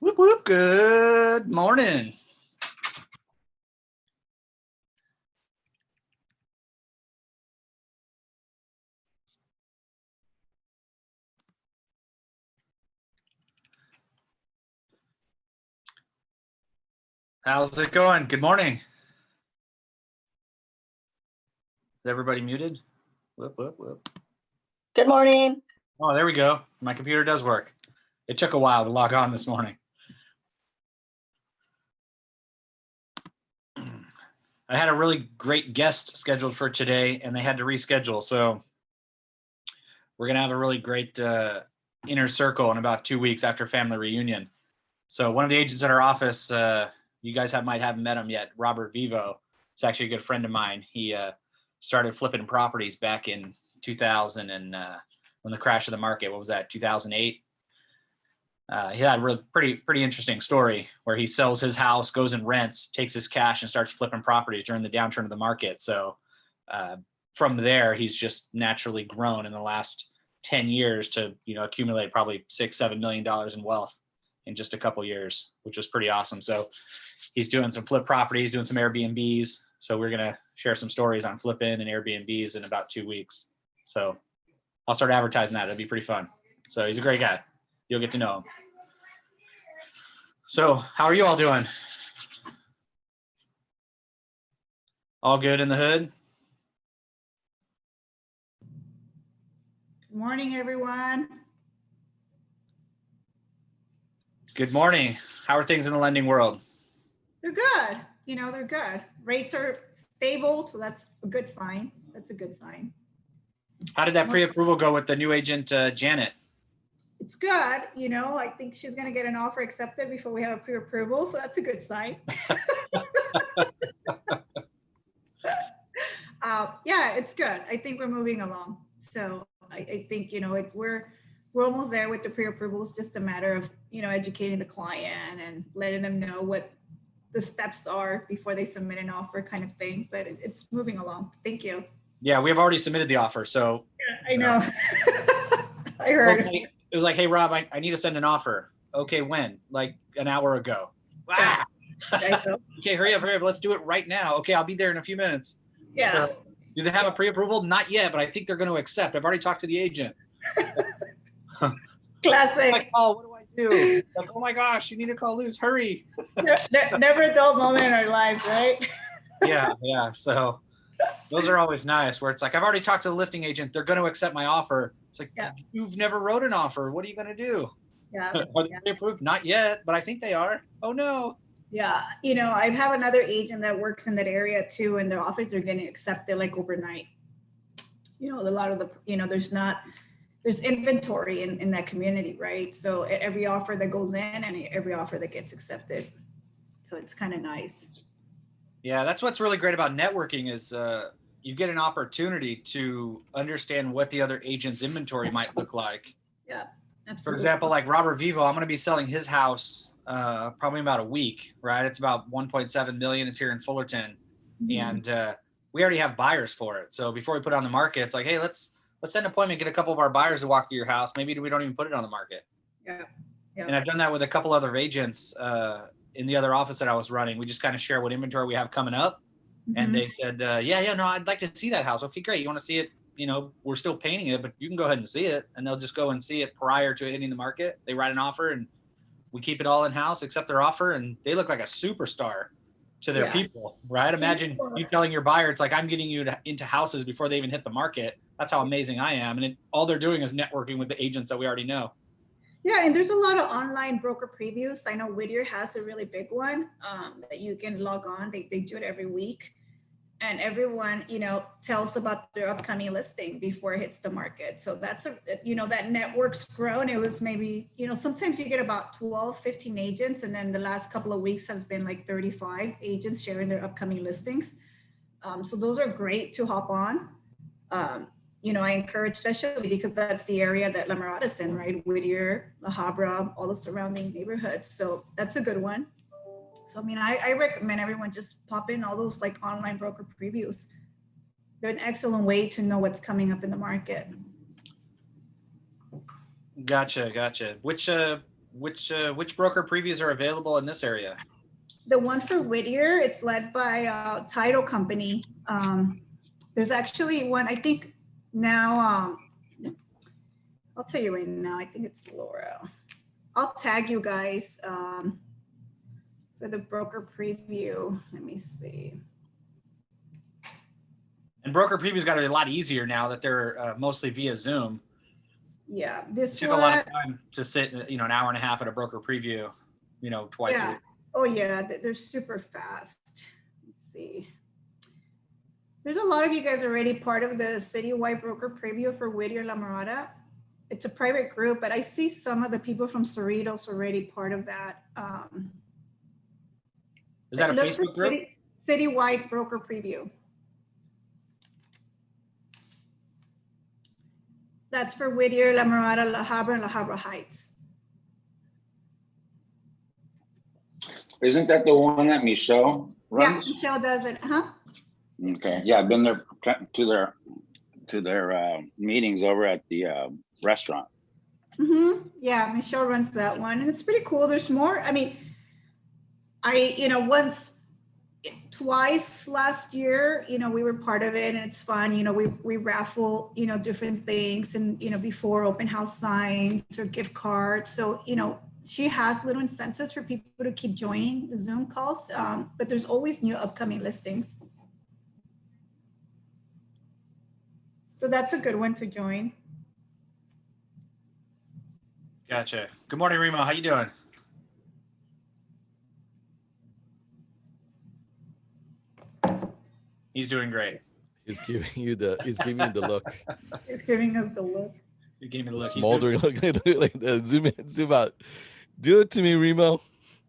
Whoop, whoop. Good morning. How's it going? Good morning. Is everybody muted? Whoop, whoop, whoop. Good morning. Oh, there we go. My computer does work. It took a while to log on this morning. I had a really great guest scheduled for today and they had to reschedule. So we're going to have a really great inner circle in about 2 weeks after family reunion. So one of the agents at our office, you guys might haven't met him yet, Robert Vivo. It's actually a good friend of mine. He started flipping properties back in 2000 and when the crash of the market, what was that, 2008? He had a really pretty interesting story where he sells his house, goes and rents, takes his cash and starts flipping properties during the downturn of the market. So from there, he's just naturally grown in the last 10 years to, accumulate probably $6-7 million in wealth in just a couple years, which was pretty awesome. So he's doing some flip properties, doing some Airbnbs. So we're going to share some stories on flipping and Airbnbs in about 2 weeks. So I'll start advertising that. It'll be pretty fun. So he's a great guy. You'll get to know him. So how are you all doing? All good in the hood? Good morning, everyone. Good morning. How are things in the lending world? They're good. They're good. Rates are stable, so that's a good sign. That's a good sign. How did that pre-approval go with the new agent, Janet? It's good. I think she's going to get an offer accepted before we have a pre-approval, so that's a good sign. Yeah, it's good. I think we're moving along. So I think, we're almost there with the pre-approval. It's just a matter of, educating the client and letting them know what the steps are before they submit an offer kind of thing. But it's moving along. Thank you. Yeah, we have already submitted the offer. So yeah, I know. I heard. Okay. It was like, hey, Rob, I need to send an offer. Okay, when? Like an hour ago. Ah. Okay, hurry up. Let's do it right now. Okay, I'll be there in a few minutes. Yeah. So, do they have a pre-approval? Not yet, but I think they're going to accept. I've already talked to the agent. Classic. Like, oh, what do I do? Like, oh my gosh, you need to call Luz. Hurry. Never a dull moment in our lives, right? Yeah. So those are always nice where it's like, I've already talked to the listing agent. They're going to accept my offer. It's like, yeah. You've never wrote an offer. What are you going to do? Yeah. Are they approved? Not yet, but I think they are. Oh no. Yeah. I have another agent that works in that area too, and their offers are getting accepted like overnight. A lot of the, there's inventory in that community, right? So every offer that goes in and every offer that gets accepted. So it's kind of nice. Yeah, that's what's really great about networking is you get an opportunity to understand what the other agent's inventory might look like. Yeah, absolutely. For example, like Robert Vivo, I'm going to be selling his house probably about a week, right? It's about 1.7 million. It's here in Fullerton. Mm-hmm. And we already have buyers for it. So before we put it on the market, it's like, hey, let's set an appointment, get a couple of our buyers to walk through your house. Maybe we don't even put it on the market. Yeah. And I've done that with a couple other agents in the other office that I was running. We just kind of share what inventory we have coming up. Mm-hmm. And they said, no, I'd like to see that house. Okay, great. You want to see it? We're still painting it, but you can go ahead and see it. And they'll just go and see it prior to hitting the market. They write an offer and we keep it all in house, accept their offer. And they look like a superstar to their people, right? Imagine you telling your buyer, it's like, I'm getting you into houses before they even hit the market. That's how amazing I am. And all they're doing is networking with the agents that we already know. Yeah, and there's a lot of online broker previews. I know Whittier has a really big one that you can log on. They do it every week. And everyone, tells about their upcoming listing before it hits the market. So that's that network's grown. It was maybe, sometimes you get about 12, 15 agents. And then the last couple of weeks has been like 35 agents sharing their upcoming listings. So those are great to hop on. I encourage, especially because that's the area that La Mirada's in, right? Whittier, La Habra, all the surrounding neighborhoods. So that's a good one. So, I recommend everyone just pop in all those like online broker previews. They're an excellent way to know what's coming up in the market. Gotcha. Which which broker previews are available in this area? The one for Whittier, it's led by a title company. There's actually one, I think now, I'll tell you right now, I think it's Laura. I'll tag you guys for the broker preview. Let me see. And broker previews got to be a lot easier now that they're mostly via Zoom. Yeah, this It took one, a lot of time to sit, an hour and a half at a broker preview, twice a yeah. week. Oh yeah, they're super fast. Let's see. There's a lot of you guys already part of the citywide broker preview for Whittier La Mirada. It's a private group, but I see some of the people from Cerritos already part of that. Is that a Look for Facebook group? Citywide broker preview. That's for Whittier, La Mirada, La Habra, and La Habra Heights. Isn't that the one that Michelle Yeah, runs? Michelle does it, huh? Okay, yeah, I've been there to their meetings over at the restaurant. Yeah, Michelle runs that one, and it's pretty cool. There's more. I mean, twice last year, we were part of it, and it's fun. We raffle, different things, and before open house signs or gift cards. So she has little incentives for people to keep joining the Zoom calls, but there's always new upcoming listings. So that's a good one to join. Gotcha. Good morning, Remo. How you doing? He's doing great. He's giving you the look. It's giving us the look. You gave me the look. Smoldering look like the zoom out. Do it to me, Remo.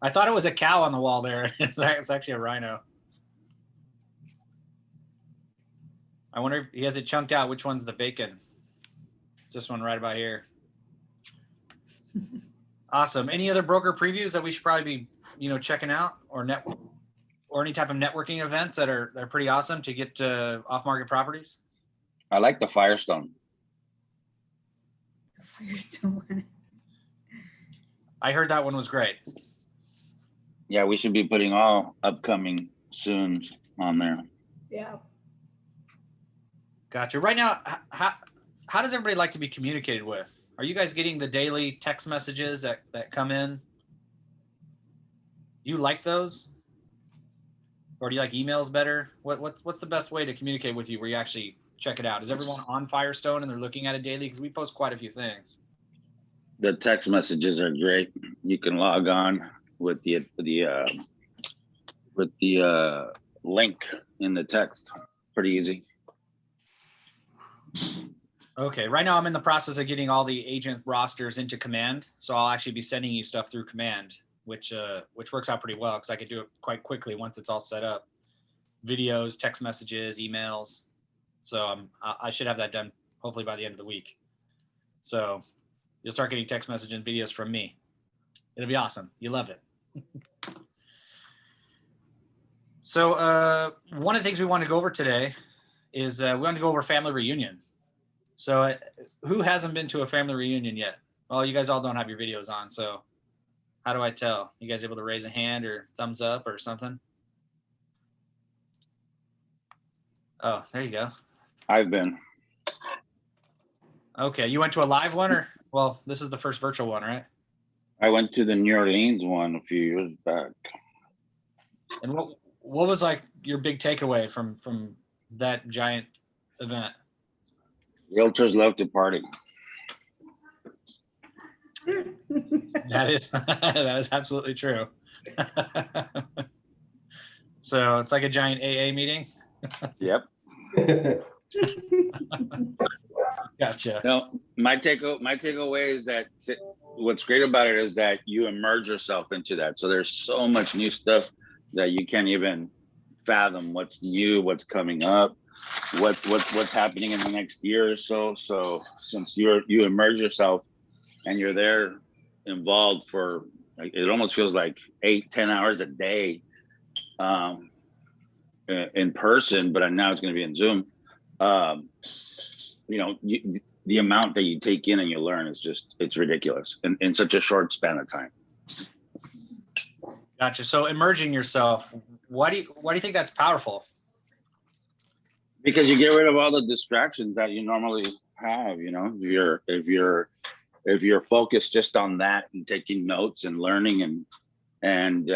I thought it was a cow on the wall there. It's actually a rhino. I wonder if he has it chunked out. Which one's the bacon? It's this one right about here. Awesome. Any other broker previews that we should probably be, checking out, or any type of networking events that are pretty awesome to get off-market properties? I like the Firestone. The Firestone one. I heard that one was great. Yeah, we should be putting all upcoming soon on there. Yeah. Gotcha. Right now, how does everybody like to be communicated with? Are you guys getting the daily text messages that come in? You like those? Or do you like emails better? What's the best way to communicate with you where you actually check it out? Is everyone on Firestone and they're looking at it daily? Because we post quite a few things. The text messages are great. You can log on with the link in the text. Pretty easy. Okay, right now I'm in the process of getting all the agent rosters into Command. So I'll actually be sending you stuff through Command, which works out pretty well because I could do it quite quickly once it's all set up. Videos, text messages, emails. So I should have that done hopefully by the end of the week. So you'll start getting text messages and videos from me. It'll be awesome. You love it. So one of the things we want to go over today is we want to go over family reunion. So who hasn't been to a family reunion yet? Well, you guys all don't have your videos on. So how do I tell? You guys able to raise a hand or thumbs up or something? Oh, there you go. I've been. Okay, you went to a live one, or well, this is the first virtual one, right? I went to the New Orleans one a few years back. And what was like your big takeaway from that giant event? Realtors love to party. That is absolutely true. So it's like a giant AA meeting. Yep. Gotcha. No, my takeaway is that what's great about it is that you immerse yourself into that. So there's so much new stuff that you can't even fathom what's new, what's coming up, what's happening in the next year or so. So since you immerse yourself and you're there involved for, it almost feels like 8-10 hours a day in person, but now it's going to be in Zoom. the amount that you take in and you learn is just, it's ridiculous in such a short span of time. Gotcha. So immerging yourself, why do you think that's powerful? Because you get rid of all the distractions that you normally have, you know, if you're focused just on that and taking notes and learning and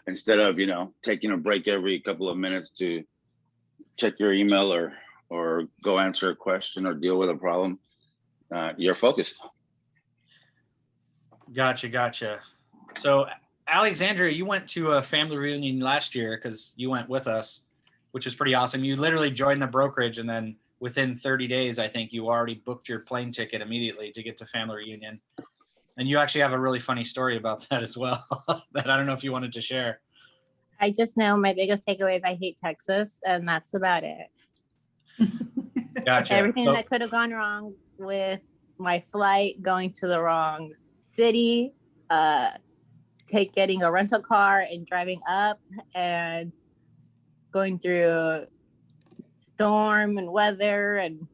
instead of, you know, taking a break every couple of minutes to check your email or go answer a question or deal with a problem, you're focused. Gotcha. So Alexandria, you went to a family reunion last year because you went with us, which is pretty awesome. You literally joined the brokerage, and then within 30 days, I think you already booked your plane ticket immediately to get to family reunion. And you actually have a really funny story about that as well that I don't know if you wanted to share. I just know my biggest takeaway is I hate Texas, and that's about it. Gotcha. Everything So- that could have gone wrong with my flight, going to the wrong city, getting a rental car and driving up, and going through storm and weather, and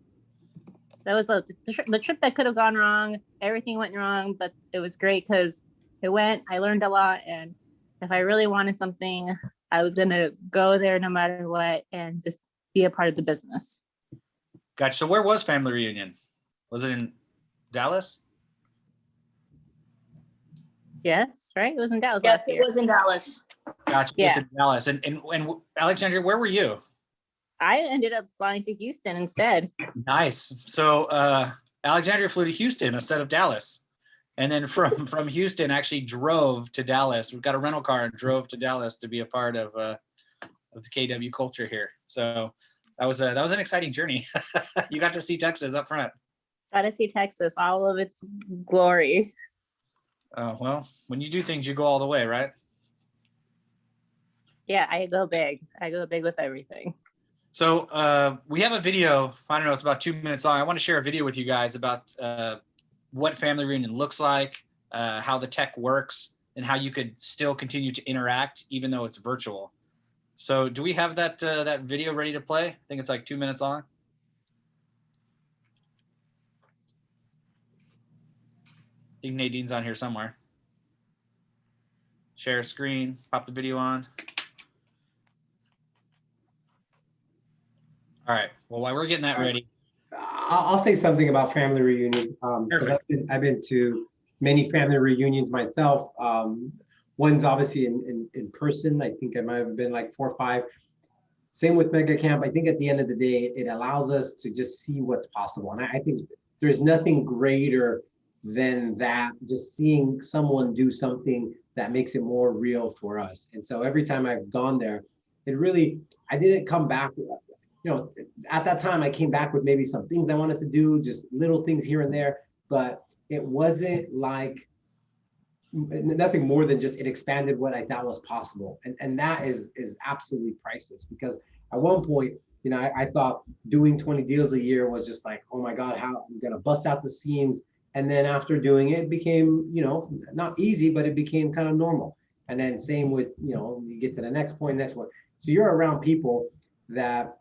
that was the trip that could have gone wrong. Everything went wrong, but it was great because I learned a lot, and if I really wanted something, I was gonna go there no matter what and just be a part of the business. Gotcha. So where was family reunion? Was it in Dallas? Yes, right? It was in Dallas Yes, last it year. was in Dallas. Gotcha. Yeah. It's in Dallas. And Alexandria, where were you? I ended up flying to Houston instead. Nice. So Alexandria flew to Houston instead of Dallas. And then from Houston actually drove to Dallas. We've got a rental car and drove to Dallas to be a part of the KW culture here. So that was an exciting journey. You got to see Texas up front. Got to see Texas, all of its glory. Oh, well, when you do things, you go all the way, right? Yeah, I go big. I go big with everything. So we have a video. I don't know. It's about 2 minutes long. I want to share a video with you guys about what family reunion looks like, how the tech works, and how you could still continue to interact even though it's virtual. So do we have that video ready to play? I think it's like 2 minutes long. I think Nadine's on here somewhere. Share screen, pop the video on. All right. Well, while we're getting that ready. I'll say something about family reunion. 'Cause Perfect. I've been to many family reunions myself. One's obviously in person. I think I might have been like 4 or 5. Same with Mega Camp. I think at the end of the day, it allows us to just see what's possible. And I think there's nothing greater than that, just seeing someone do something that makes it more real for us. And so every time I've gone there, I didn't come back. At that time I came back with maybe some things I wanted to do, just little things here and there, but it wasn't like nothing more than just it expanded what I thought was possible. And that is absolutely priceless, because at one point, I thought doing 20 deals a year was just like, oh my God, how I'm gonna bust out the seams. And then after doing it, it became, not easy, but it became kind of normal. And then same with, you get to the next point, next one. So you're around people that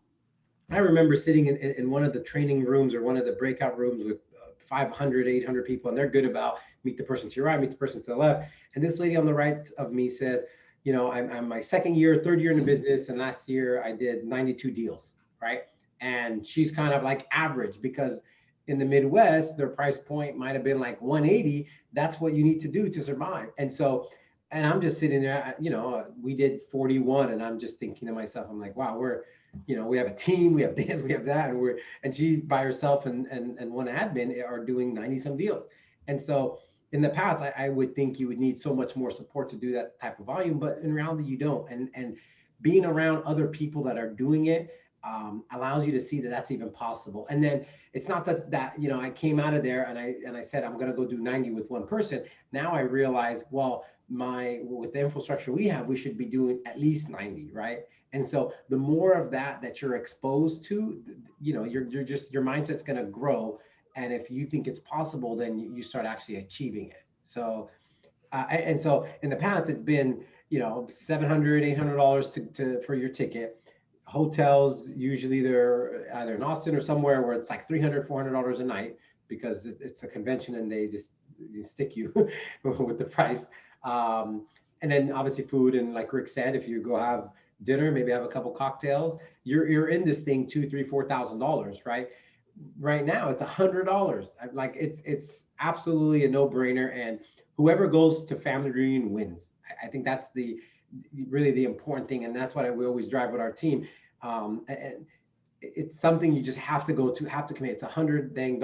I remember sitting in one of the training rooms or one of the breakout rooms with 500, 800 people, and they're good about meet the person to your right, meet the person to the left. And this lady on the right of me says, I'm my third year in the business, and last year I did 92 deals, right? And she's kind of like average, because in the Midwest, their price point might have been like 180. That's what you need to do to survive. And I'm just sitting there, we did 41, and I'm just thinking to myself, I'm like, wow, we have a team, we have this, we have that, and she by herself and one admin are doing 90 some deals. And so in the past, I would think you would need so much more support to do that type of volume, but in reality you don't. And being around other people that are doing it allows you to see that that's even possible. And then it's not that I came out of there and I said I'm going to go do 90 with one person. Now I realize, well, with the infrastructure we have, we should be doing at least 90, right? And so the more of that you're exposed to, your mindset's going to grow. And if you think it's possible, then you start actually achieving it. So, and so in the past, it's been, $700, $800 for your ticket. hotels, usually they're either in Austin or somewhere where it's like $300, $400 a night because it's a convention and they just stick you with the price. And then obviously food, and like Rick said, if you go have dinner, maybe have a couple cocktails, you're in this thing $2,000, $3,000, $4,000, right? Right now it's $100. Like it's absolutely a no-brainer, and whoever goes to family reunion wins. I think that's really the important thing, and that's what we always drive with our team. And it's something you just have to go to, have to commit. It's $100 dang.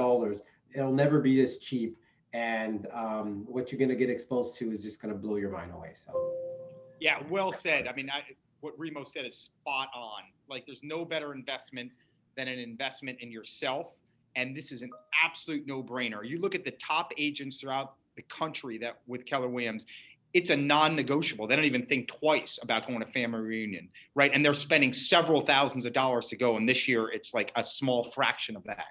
It'll never be this cheap, and what you're gonna get exposed to is just gonna blow your mind away. So Yeah, well said. I mean, what Remo said is spot on. Like, there's no better investment than an investment in yourself. And this is an absolute no-brainer. You look at the top agents throughout the country that with Keller Williams, it's a non-negotiable. They don't even think twice about going to family reunion, right? And they're spending several thousands of dollars to go. And this year, it's like a small fraction of that.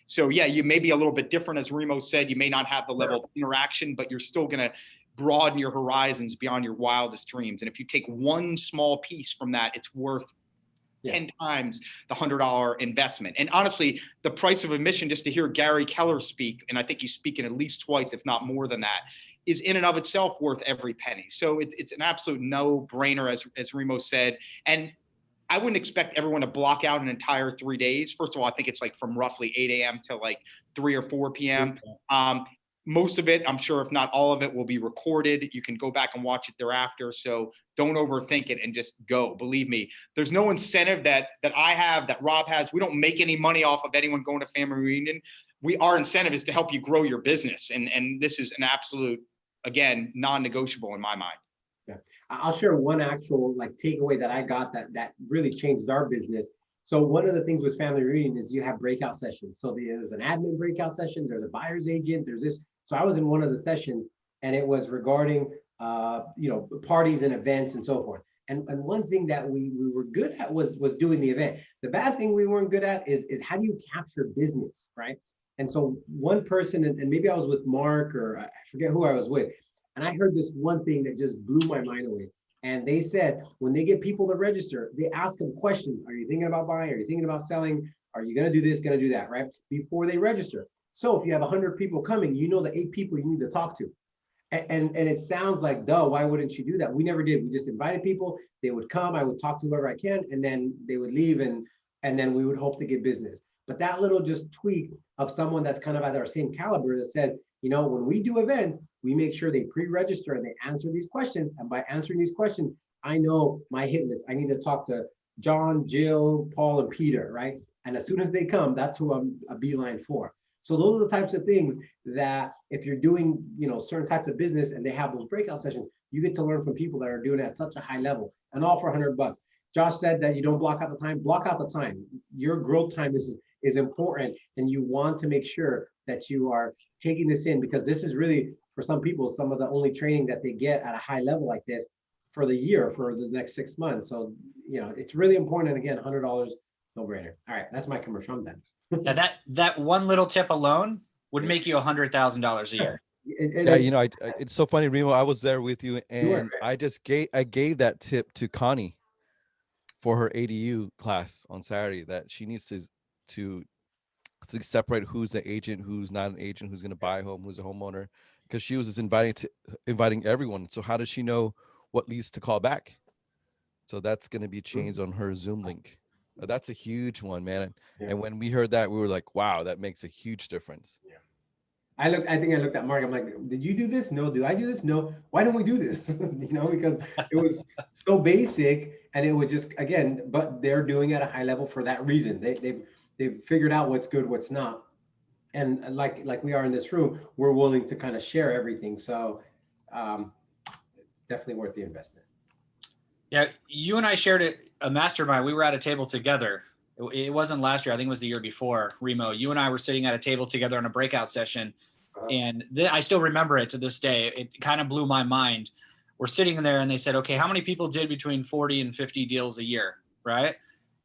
So yeah, you may be a little bit different, as Remo said. You may not have the level of interaction, but you're still going to broaden your horizons beyond your wildest dreams. And if you take one small piece from that, it's worth 10 times the $100 investment. And honestly, the price of admission, just to hear Gary Keller speak, and I think he's speaking at least twice, if not more than that, is in and of itself worth every penny. So it's an absolute no-brainer, as Remo said. And I wouldn't expect everyone to block out an entire 3 days. First of all, I think it's like from roughly 8 a.m. to like 3 or 4 p.m. Most of it, I'm sure, if not all of it, will be recorded. You can go back and watch it thereafter. So don't overthink it and just go. Believe me, there's no incentive that I have, that Rob has. We don't make any money off of anyone going to family reunion. Our incentive is to help you grow your business. And this is an absolute, again, non-negotiable in my mind. yeah, I'll share one actual like takeaway that I got that really changed our business. So one of the things with family reunion is you have breakout sessions. So there's an admin breakout session, there's a buyer's agent, there's this. So I was in one of the sessions, and it was regarding parties and events and so forth. And one thing that we were good at was doing the event. The bad thing we weren't good at is how do you capture business, right? And so one person, and maybe I was with Mark, or I forget who I was with, and I heard this one thing that just blew my mind away. And they said, when they get people to register, they ask them questions. Are you thinking about buying? Are you thinking about selling? Are you going to do this, going to do that, right? Before they register. So if you have 100 people coming, you know the 8 people you need to talk to. And it sounds like, duh, why wouldn't you do that? We never did. We just invited people. They would come. I would talk to whoever I can, and then they would leave, and then we would hope to get business. But that little just tweak of someone that's kind of at our same caliber that says, when we do events, we make sure they pre-register and they answer these questions. And by answering these questions, I know my hit list. I need to talk to John, Jill, Paul, and Peter, right? And as soon as they come, that's who I'm a beeline for. So those are the types of things that if you're doing, certain types of business and they have those breakout sessions, you get to learn from people that are doing it at such a high level, and all for $100. Josh said that you don't block out the time. Block out the time. Your growth time is important, and you want to make sure that you are taking this in, because this is really, for some people, some of the only training that they get at a high level like this for the year, for the next 6 months. So, it's really important. And again, $100, no brainer. All right, that's my commercial. I'm done. Yeah, that one little tip alone would make you $100,000 a year. Yeah, it's so funny, Remo. I was there with you, and I gave that tip to Connie for her ADU class on Saturday, that she needs to separate who's the agent, who's not an agent, who's going to buy a home, who's a homeowner, because she was just inviting everyone. So how does she know what leads to call back? So that's going to be changed on her Zoom link. That's a huge one, man. And when we heard that, we were like, wow, that makes a huge difference. Yeah. I think I looked at Mark. I'm like, did you do this? No. Do I do this? No. Why don't we do this? Because it was so basic, and it was just, again, but they're doing it at a high level for that reason. They've figured out what's good, what's not. And like we are in this room, we're willing to kind of share everything. So definitely worth the investment. Yeah, you and I shared a mastermind. We were at a table together. It wasn't last year. I think it was the year before, Remo. You and I were sitting at a table together on a breakout session. And I still remember it to this day. It kind of blew my mind. We're sitting in there, and they said, okay, how many people did between 40 and 50 deals a year, right?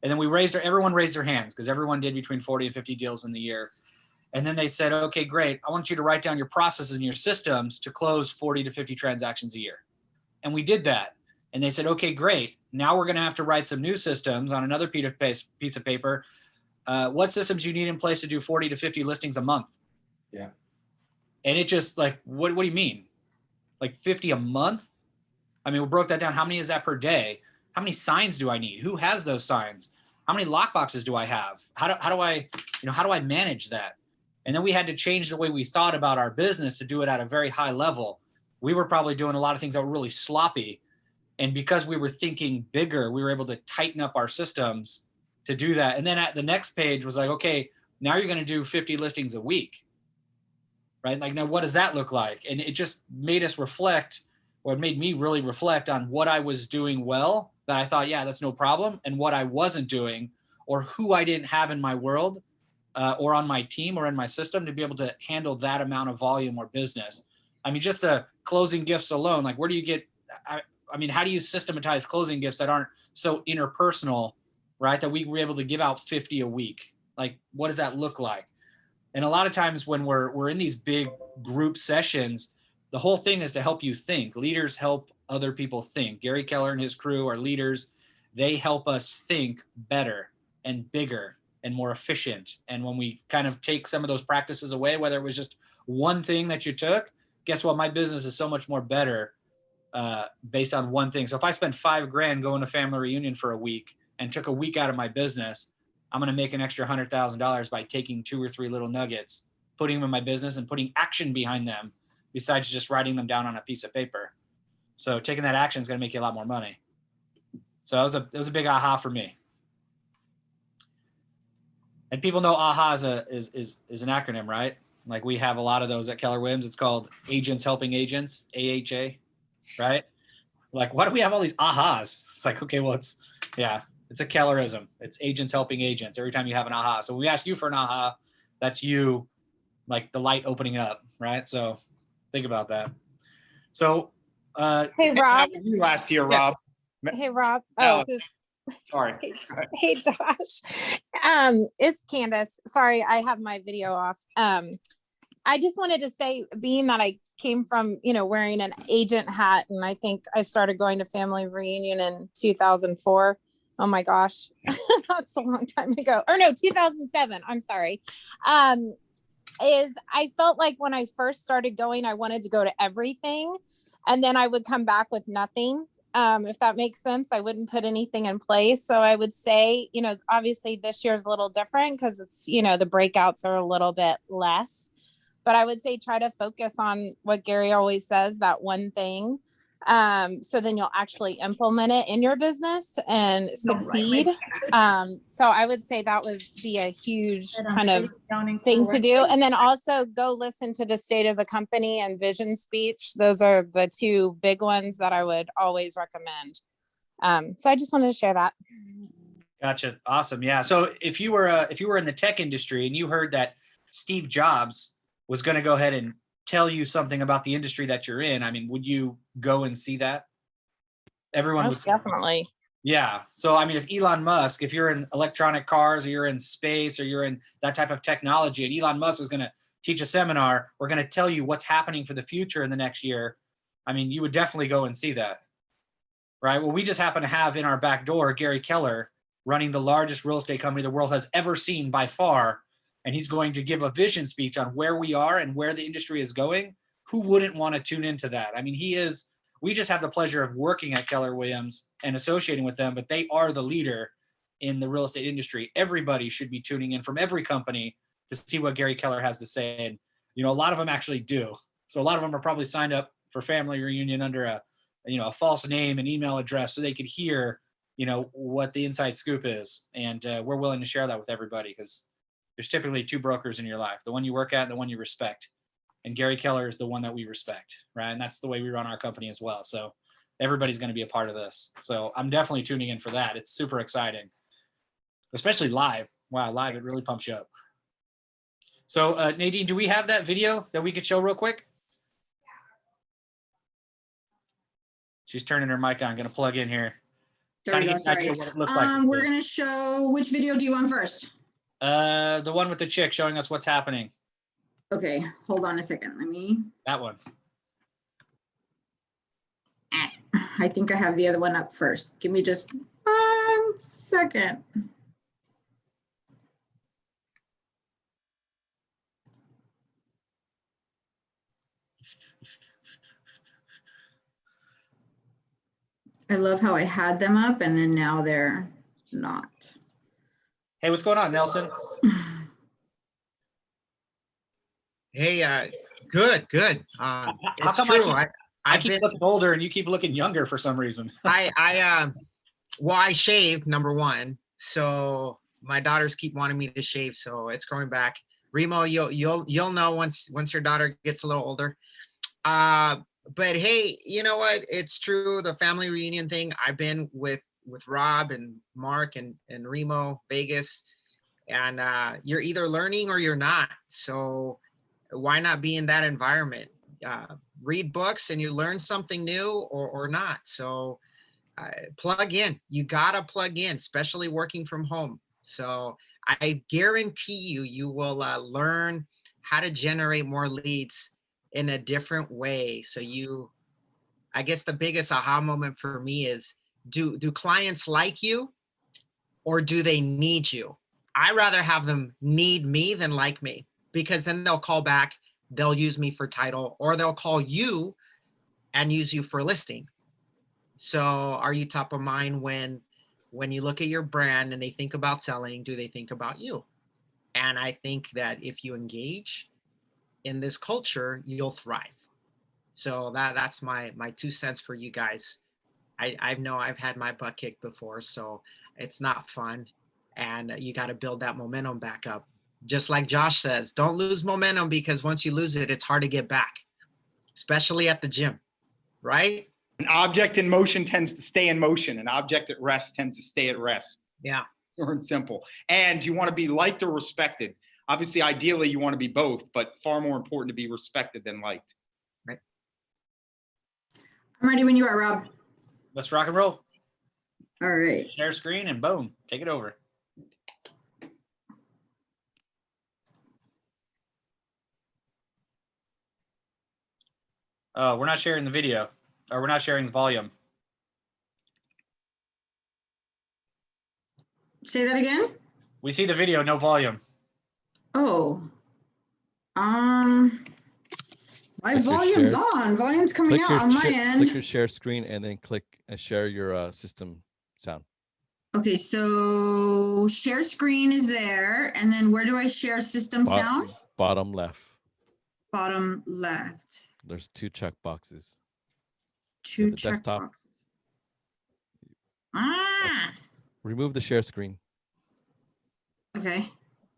And then everyone raised their hands, because everyone did between 40 and 50 deals in the year. And then they said, okay, great. I want you to write down your processes and your systems to close 40 to 50 transactions a year. And we did that. And they said, okay, great. now we're going to have to write some new systems on another piece of paper. What systems you need in place to do 40 to 50 listings a month? Yeah. And it just like, what do you mean? Like 50 a month? I mean, we broke that down. How many is that per day? How many signs do I need? Who has those signs? How many lock boxes do I have? How do I manage that? And then we had to change the way we thought about our business to do it at a very high level. We were probably doing a lot of things that were really sloppy. And because we were thinking bigger, we were able to tighten up our systems to do that. And then at the next page was like, okay, now you're going to do 50 listings a week, right? Like, now what does that look like? And it just made us reflect, or it made me really reflect on what I was doing well, that I thought, yeah, that's no problem. And what I wasn't doing, or who I didn't have in my world, or on my team or in my system to be able to handle that amount of volume or business. I mean, just the closing gifts alone, like where do you get, I mean, how do you systematize closing gifts that aren't so interpersonal, right? That we were able to give out 50 a week. Like, what does that look like? And a lot of times when we're in these big group sessions, the whole thing is to help you think. Leaders help other people think. Gary Keller and his crew are leaders. They help us think better and bigger and more efficient. And when we kind of take some of those practices away, whether it was just one thing that you took, guess what? My business is so much more better based on one thing. So if I spend $5,000 going to family reunion for a week and took a week out of my business, I'm going to make an extra $100,000 by taking 2 or 3 little nuggets, putting them in my business and putting action behind them besides just writing them down on a piece of paper. So taking that action is going to make you a lot more money. So it was a big aha for me. And people know AHA is an acronym, right? Like we have a lot of those at Keller Williams. It's called Agents Helping Agents, AHA, right? Like, why do we have all these ahas? It's like, okay, well, it's a Kellerism. It's agents helping agents every time you have an aha. So when we ask you for an aha, that's you, like the light opening up, right? So think about that. So Hey, Rob. You last year, Yeah. Rob. Hey, Rob. Alice. who's- Sorry. Hey, Josh. It's Candace. Sorry, I have my video off. I just wanted to say, being that I came from, wearing an agent hat, and I think I started going to family reunion in 2004. Oh my gosh, that's a long time ago. Or no, 2007. I'm sorry. Is I felt like when I first started going, I wanted to go to everything, and then I would come back with nothing. If that makes sense, I wouldn't put anything in place. So I would say, obviously this year's a little different because it's, the breakouts are a little bit less, but I would say try to focus on what Gary always says, that one thing. So then you'll actually implement it in your business and succeed. So I would say that would be a huge kind of thing to do. And then also go listen to the State of the Company and Vision speech. Those are the 2 big ones that I would always recommend. So I just wanted to share that. Gotcha. Awesome. Yeah. So if you were in the tech industry and you heard that Steve Jobs was going to go ahead and tell you something about the industry that you're in, I mean, would you go and see that? Everyone would. Definitely. Yeah. So, I mean, if Elon Musk, if you're in electronic cars or you're in space or you're in that type of technology, and Elon Musk is going to teach a seminar, we're going to tell you what's happening for the future in the next year. I mean, you would definitely go and see that. Right. Well, we just happen to have in our back door Gary Keller running the largest real estate company the world has ever seen by far. And he's going to give a vision speech on where we are and where the industry is going. Who wouldn't want to tune into that? I mean, we just have the pleasure of working at Keller Williams and associating with them, but they are the leader in the real estate industry. Everybody should be tuning in from every company to see what Gary Keller has to say. And, a lot of them actually do. So a lot of them are probably signed up for family reunion under a false name and email address so they could hear, what the inside scoop is. And we're willing to share that with everybody because there's typically 2 brokers in your life, the one you work at and the one you respect. And Gary Keller is the one that we respect, right? And that's the way we run our company as well. So everybody's going to be a part of this. So I'm definitely tuning in for that. It's super exciting, especially live. Wow, live, it really pumps you up. So Nadine, do we have that video that we could show real quick? She's turning her mic on, going to plug in here. There we go, sorry. We're going to show, which video do you want first? The one with the chick showing us what's happening. Okay, hold on a second. Let me. That one. I think I have the other one up first. Give me just 1 second. I love how I had them up and then now they're not. Hey, what's going on, Nelson? Hey, good. How It's come true. I I've keep been, looking older and you keep looking younger for some reason? I shaved, number one. So my daughters keep wanting me to shave, so it's growing back. Remo, you'll know once your daughter gets a little older. But hey, you know what? It's true. The family reunion thing. I've been with Rob and Mark and Remo, Vegas, and you're either learning or you're not. So why not be in that environment? Read books and you learn something new or not. So plug in. You gotta plug in, especially working from home. So I guarantee you will learn how to generate more leads in a different way. So I guess the biggest aha moment for me is, do clients like you or do they need you? I rather have them need me than like me, because then they'll call back, they'll use me for title, or they'll call you and use you for listing. So are you top of mind when you look at your brand and they think about selling? Do they think about you? And I think that if you engage in this culture, you'll thrive. So that's my 2 cents for you guys. I know I've had my butt kicked before, so it's not fun. And you got to build that momentum back up. Just like Josh says, don't lose momentum, because once you lose it, it's hard to get back, especially at the gym, right? An object in motion tends to stay in motion. An object at rest tends to stay at rest. Yeah. Pure and simple. And you want to be liked or respected. Obviously, ideally, you want to be both, but far more important to be respected than liked. Right. I'm ready when you are, Rob. Let's rock and roll. All right. Share screen and boom, take it over. We're not sharing the video, or we're not sharing the volume. Say that again. We see the video, no volume. Oh. My Click your volume's share. on. Volume's coming Click out on my click end. your share screen and then click and share your system sound. Okay, so share screen is there. And then where do I share system sound? Bottom left. Bottom left. There's 2 check boxes. Two the check desktop. boxes. Ah, Remove the share screen, okay.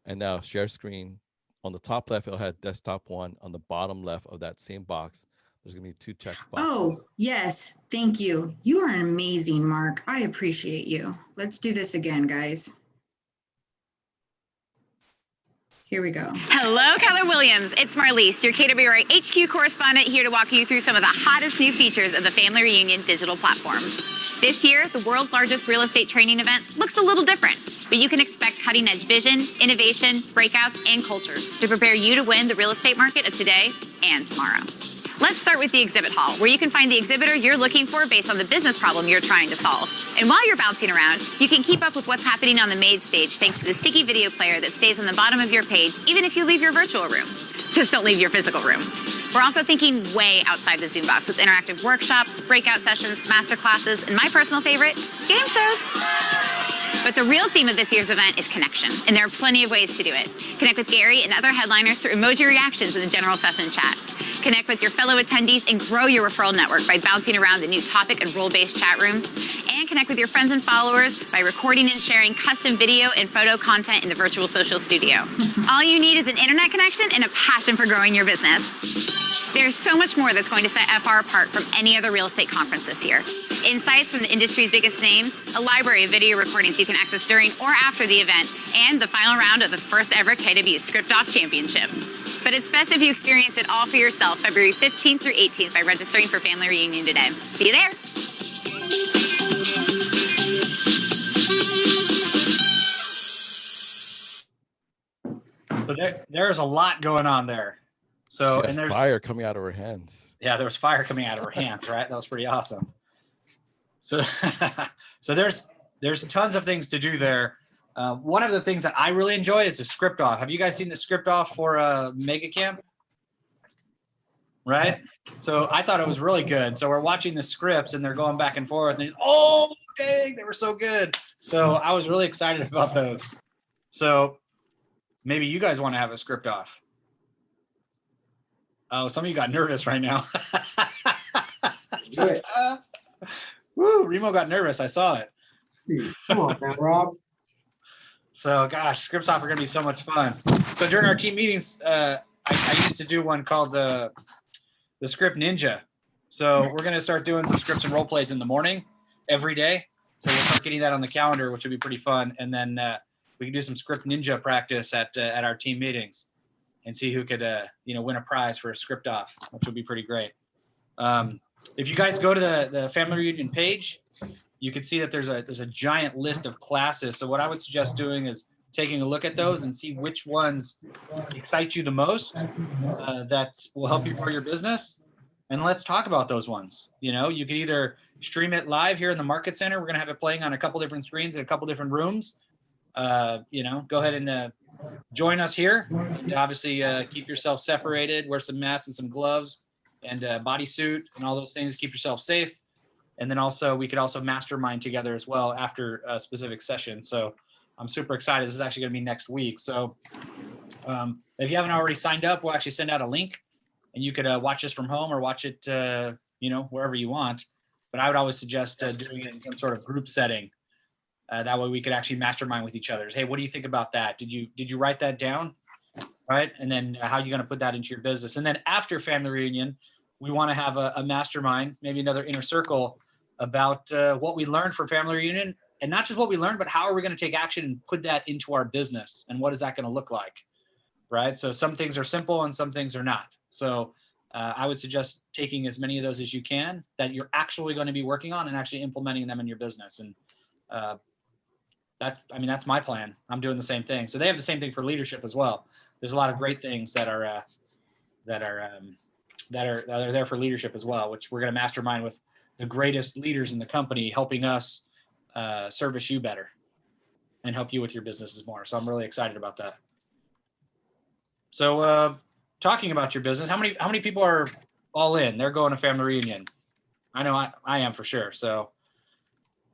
and now share screen. On the top left, it'll have desktop 1. On the bottom left of that same box, there's gonna be 2 check boxes. Oh, yes. Thank you. You are amazing, Mark. I appreciate you. Let's do this again, guys. Here we go. Hello, Keller Williams. It's Marlise, your KWRA HQ correspondent, here to walk you through some of the hottest new features of the Family Reunion digital platform. This year, the world's largest real estate training event looks a little different, but you can expect cutting-edge vision, innovation, breakouts, and culture to prepare you to win the real estate market of today and tomorrow. Let's start with the exhibit hall, where you can find the exhibitor you're looking for based on the business problem you're trying to solve. And while you're bouncing around, you can keep up with what's happening on the main stage thanks to the sticky video player that stays on the bottom of your page, even if you leave your virtual room. Just don't leave your physical room. We're also thinking way outside the Zoom box with interactive workshops, breakout sessions, master classes, and my personal favorite, game shows. But the real theme of this year's event is connection, and there are plenty of ways to do it. Connect with Gary and other headliners through emoji reactions in the general session chat. Connect with your fellow attendees and grow your referral network by bouncing around the new topic and role-based chat rooms. And connect with your friends and followers by recording and sharing custom video and photo content in the virtual social studio. All you need is an internet connection and a passion for growing your business. There's so much more that's going to set FR apart from any other real estate conference this year. Insights from the industry's biggest names, a library of video recordings you can access during or after the event, and the final round of the first ever KW Script Off Championship. But it's best if you experience it all for yourself February 15th through 18th by registering for Family Reunion today. See you there. So there's a lot going on there. So, She and has there's fire coming out of her hands. Yeah, there was fire coming out of her hands, right? That was pretty awesome. So, so there's tons of things to do there. One of the things that I really enjoy is the script off. Have you guys seen the script off for Mega Camp? Right? So I thought it was really good. So we're watching the scripts and they're going back and forth. And oh, dang, they were so good. So I was really excited about those. So maybe you guys want to have a script off. Oh, some of you got nervous right now. Do it. Woo, Remo got nervous. I saw it. Come on now, Rob. So, gosh, scripts off are going to be so much fun. So during our team meetings, I used to do one called the Script Ninja. So we're going to start doing some scripts and role plays in the morning every day. So we'll start getting that on the calendar, which will be pretty fun. And then we can do some Script Ninja practice at our team meetings and see who could win a prize for a script off, which would be pretty great. If you guys go to the family reunion page, you can see that there's a giant list of classes. So what I would suggest doing is taking a look at those and see which ones excite you the most, that will help you grow your business. And let's talk about those ones. You know, you can either stream it live here in the Market Center. We're going to have it playing on a couple different screens in a couple different rooms. Go ahead and join us here. And obviously, keep yourself separated, wear some masks and some gloves and a bodysuit and all those things. Keep yourself safe. And then also, we could also mastermind together as well after a specific session. So I'm super excited. This is actually going to be next week. So if you haven't already signed up, we'll actually send out a link and you could watch this from home or watch it, wherever you want. But I would always suggest doing it in some sort of group setting. That way we could actually mastermind with each other. Hey, what do you think about that? Did you write that down? Right? And then how are you going to put that into your business? And then after family reunion, we want to have a mastermind, maybe another inner circle about what we learned for family reunion, and not just what we learned, but how are we going to take action and put that into our business, and what is that going to look like, right? So some things are simple and some things are not. So I would suggest taking as many of those as you can that you're actually going to be working on and actually implementing them in your business. And that's my plan. I'm doing the same thing. So they have the same thing for leadership as well. There's a lot of great things that are there for leadership as well, which we're going to mastermind with the greatest leaders in the company, helping us service you better and help you with your businesses more. So I'm really excited about that. So talking about your business, how many people are all in? They're going to family reunion. I know I am for sure. So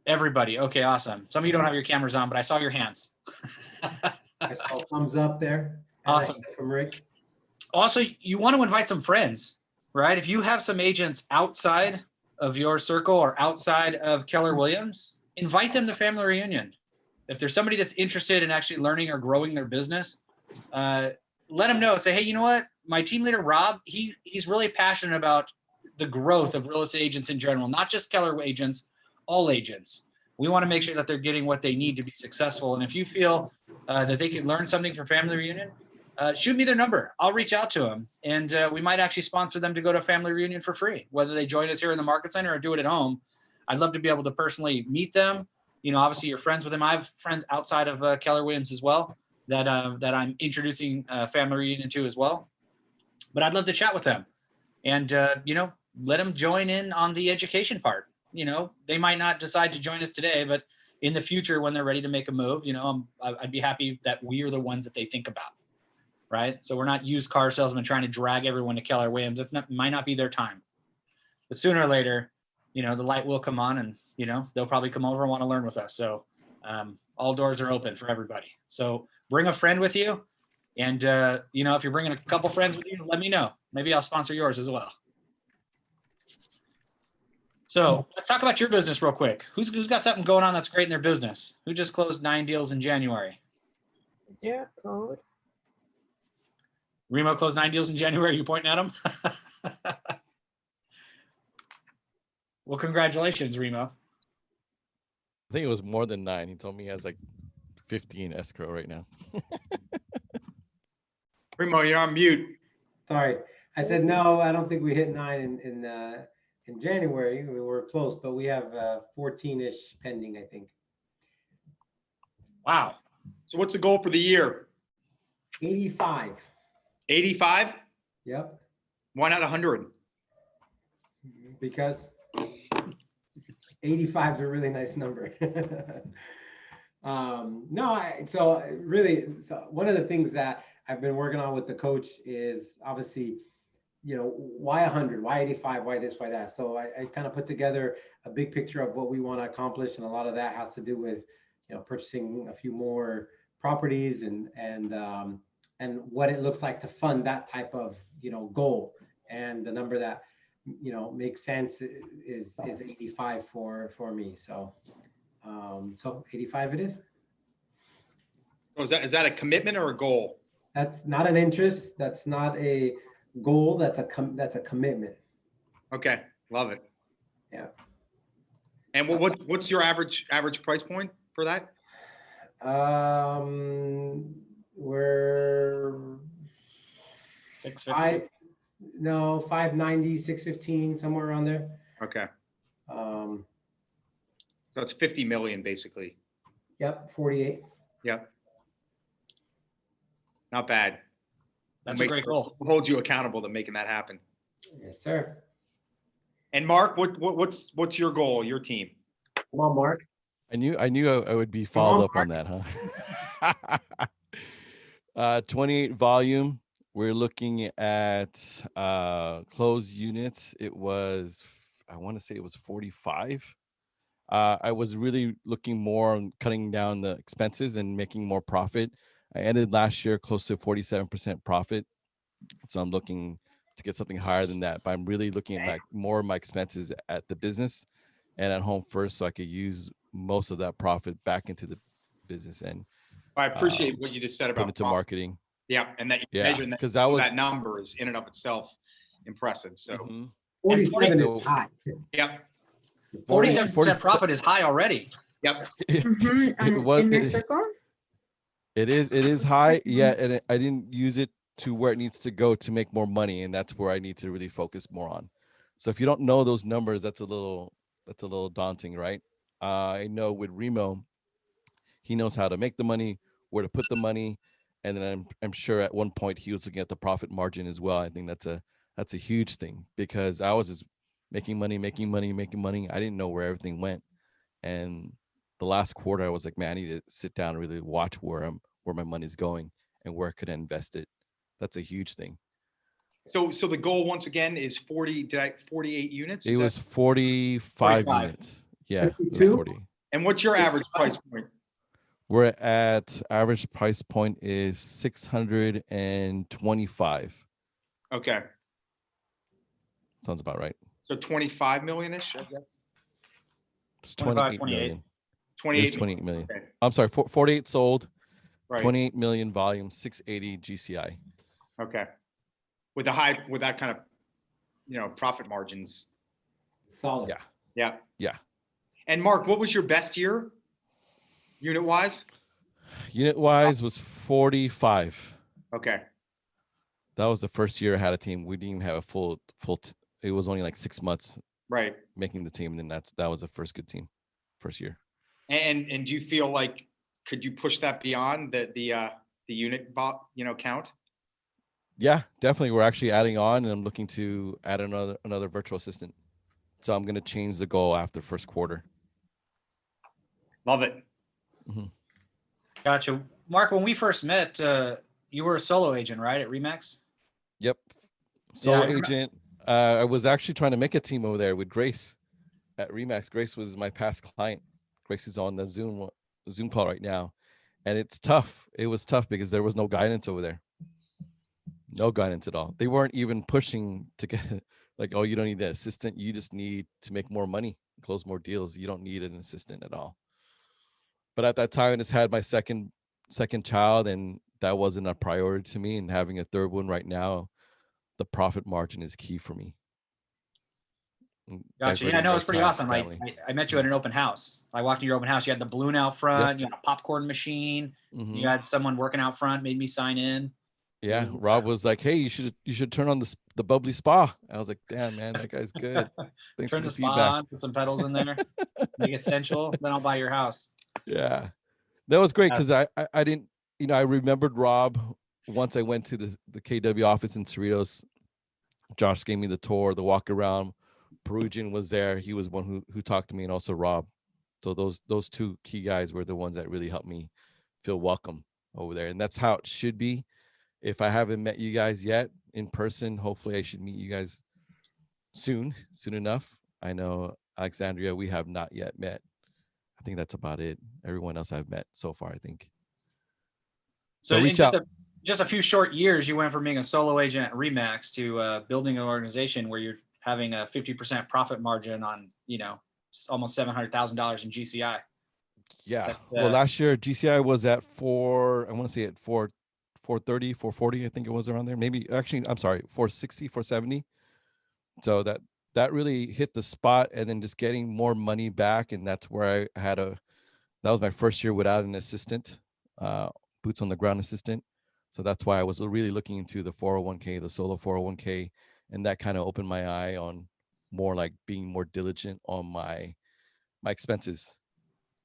everybody. Okay, awesome. Some of you don't have your cameras on, but I saw your hands. I saw thumbs up there. Awesome. From Rick. Also, you want to invite some friends, right? If you have some agents outside of your circle or outside of Keller Williams, invite them to family reunion. If there's somebody that's interested in actually learning or growing their business, let them know. Say, hey, you know what? My team leader, Rob, he's really passionate about the growth of real estate agents in general, not just Keller agents, all agents. We want to make sure that they're getting what they need to be successful. And if you feel that they could learn something from family reunion, shoot me their number. I'll reach out to them, and we might actually sponsor them to go to family reunion for free, whether they join us here in the Market Center or do it at home. I'd love to be able to personally meet them. Obviously you're friends with them. I have friends outside of Keller Williams as well that I'm introducing family reunion to as well. But I'd love to chat with them and, let them join in on the education part. They might not decide to join us today, but in the future, when they're ready to make a move, I'd be happy that we are the ones that they think about. Right? So we're not used car salesmen trying to drag everyone to Keller Williams. Might not be their time. But sooner or later, the light will come on and, they'll probably come over and want to learn with us. So all doors are open for everybody. So bring a friend with you. And, if you're bringing a couple friends with you, let me know. Maybe I'll sponsor yours as well. So let's talk about your business real quick. Who's got something going on that's great in their business? Who just closed 9 deals in January? Is there a code? Remo closed 9 deals in January. You pointing at him? Well, congratulations, Remo. I think it was more than 9. He told me he has like 15 escrow right now. Remo, you're on mute. Sorry. I said, no, I don't think we hit 9 in January. We were close, but we have 14-ish pending, I think. Wow. So what's the goal for the year? 85. 85? Yep. Why not 100? Because 85 is a really nice number. So really, so one of the things that I've been working on with the coach is obviously, why 100, why 85, why this, why that. So I kind of put together a big picture of what we want to accomplish. And a lot of that has to do with, purchasing a few more properties and what it looks like to fund that type of, goal. And the number that, makes sense is 85 for me. So 85 it is. So is that a commitment or a goal? That's not an interest. That's not a goal. That's a commitment. Okay, love it. Yeah. And what's your average price point for that? We're 650. 590, 615, somewhere around there. Okay. Um, So it's 50 million basically. Yep, 48. Yep. Not bad. That's a great goal. We'll hold you accountable to making that happen. Yes, sir. And Mark, what's your goal, your team? Come on, Mark. I knew I would be followed up on that, huh? 28 volume. We're looking at closed units. I want to say it was 45. I was really looking more on cutting down the expenses and making more profit. I ended last year close to 47% profit. So I'm looking to get something higher than that. But I'm really looking at more of my expenses at the business and at home first, so I could use most of that profit back into the business and I appreciate what you just said put about into marketing. Yeah, and that you Yeah, measuring that, 'cause that was- that number is in and of itself impressive. So, 47 is high. yep, 47% profit is high already. yep. Mhm, was- in it- their circle? It is high, yeah, and I didn't use it to where it needs to go to make more money, and that's where I need to really focus more on. So if you don't know those numbers, that's a little daunting, right? I know with Remo, he knows how to make the money, where to put the money, and then I'm sure at one point he was looking at the profit margin as well. I think that's a huge thing, because I was just making money. I didn't know where everything went, and the last quarter I was like, man, I need to sit down and really watch where my money's going and where I could invest it. That's a huge thing. So the goal once again is 48 units. It Is was that- 45 units. Yeah, it was 52? 40. And what's your average price point? We're at average price point is 625. Okay, Sounds about right. so 25 million-ish, I guess. It's 25, 28 million. It 28. was 28 million. Okay, I'm sorry, 48 sold, right. 28 million volume, 680 GCI. Okay. With that kind of, profit margins. Solid. Yeah. Yeah. Yeah. And Mark, what was your best year, unit wise? Unit wise was 45. Okay. That was the first year I had a team. We didn't even have a full. It was only like 6 months Right. making the team, and then that was the first good team, first year. And do you feel like could you push that beyond the unit count? Yeah, definitely. We're actually adding on, and I'm looking to add another virtual assistant. So I'm going to change the goal after first quarter. Love it. Gotcha. Mark, when we first met, you were a solo agent, right, at Remax? Yep. Yeah, Solo I remember- agent. I was actually trying to make a team over there with Grace at Remax. Grace was my past client. Grace is on the Zoom call right now. And it's tough. It was tough because there was no guidance over there. No guidance at all. They weren't even pushing to get like, oh, you don't need an assistant. You just need to make more money, close more deals. You don't need an assistant at all. But at that time, I just had my second child, and that wasn't a priority to me. And having a third one right now, the profit margin is key for me. Gotcha. Yeah, no, it's pretty awesome. I met you at an open house. I walked to your open house. You had the balloon out front. You had a popcorn machine. Mhm. You had someone working out front. Made me sign in. Yeah, Rob was like, "Hey, you should turn on the bubbly spa." I was like, "Damn, man, that guy's good." Thanks for Turn the the spa feedback. on. Put some pedals in there. Make it sensual. Then I'll buy your house. Yeah, that was great because I didn't, I remembered Rob once I went to the KW office in Cerritos. Josh gave me the tour, the walk around. Perugian was there. He was one who talked to me, and also Rob. So those two key guys were the ones that really helped me feel welcome over there. And that's how it should be. If I haven't met you guys yet in person, hopefully I should meet you guys soon enough. I know Alexandria, we have not yet met. I think that's about it. Everyone else I've met so far, I think. So in reach out. just a few short years, you went from being a solo agent at Remax to building an organization where you're having a 50% profit margin on, almost $700,000 in GCI. Yeah. Well, last year GCI was at 430, 440, I think it was around there. Maybe actually, I'm sorry, 460, 470. So that really hit the spot, and then just getting more money back. And that's where I had that was my first year without an assistant, boots on the ground assistant. So that's why I was really looking into the 401k, the solo 401k. And that kind of opened my eye on more like being more diligent on my expenses,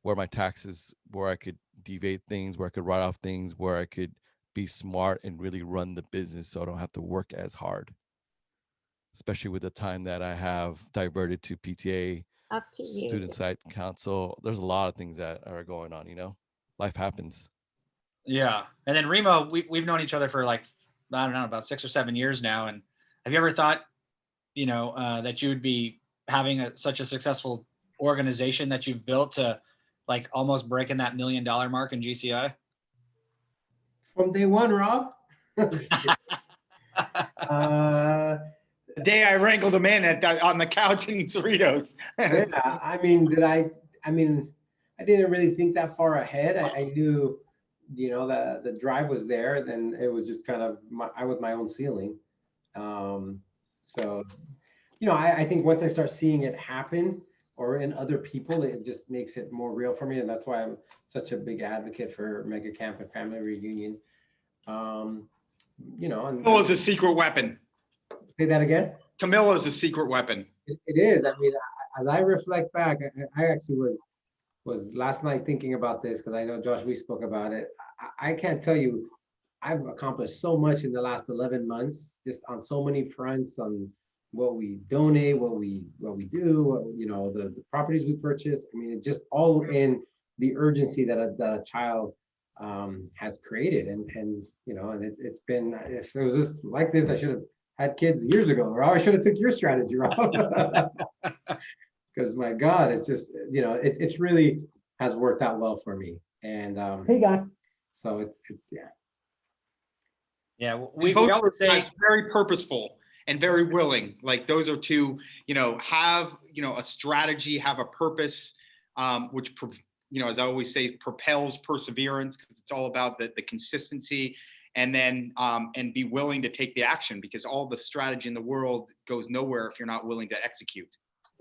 where my taxes, where I could deviate things, where I could write off things, where I could be smart and really run the business so I don't have to work as hard, especially with the time that I have diverted to PTA, Up to you. student side council. There's a lot of things that are going on, life happens. Yeah. And then Remo, we've known each other for like, I don't know, about 6 or 7 years now. And have you ever thought, that you would be having such a successful organization that you've built to like almost breaking that $1 million mark in GCI? From day one, Rob. The day I wrangled him in on the couch in Cerritos. Yeah, I didn't really think that far ahead. I knew, the drive was there. Then it was just kind of I was my own ceiling. So, I think once I start seeing it happen or in other people, it just makes it more real for me. And that's why I'm such a big advocate for Mega Camp and Family Reunion. And Camilla's a secret weapon. Say that again. Camilla's a secret weapon. It is. I mean, as I reflect back, I actually was last night thinking about this, because I know, Josh, we spoke about it. I can't tell you, I've accomplished so much in the last 11 months, just on so many fronts, on what we donate, what we do, the properties we purchase. I mean, it just all in the urgency that a child has created. And it's been, if it was just like this, I should have had kids years ago, or I should have took your strategy, Rob. Because my God, it's just, it's really has worked out well for me. And hey, guy. So it's yeah. Yeah, we always say very purposeful and very willing. Like those are two, have, a strategy, have a purpose, which, as I always say, propels perseverance, because it's all about the consistency, and then, and be willing to take the action, because all the strategy in the world goes nowhere if you're not willing to execute.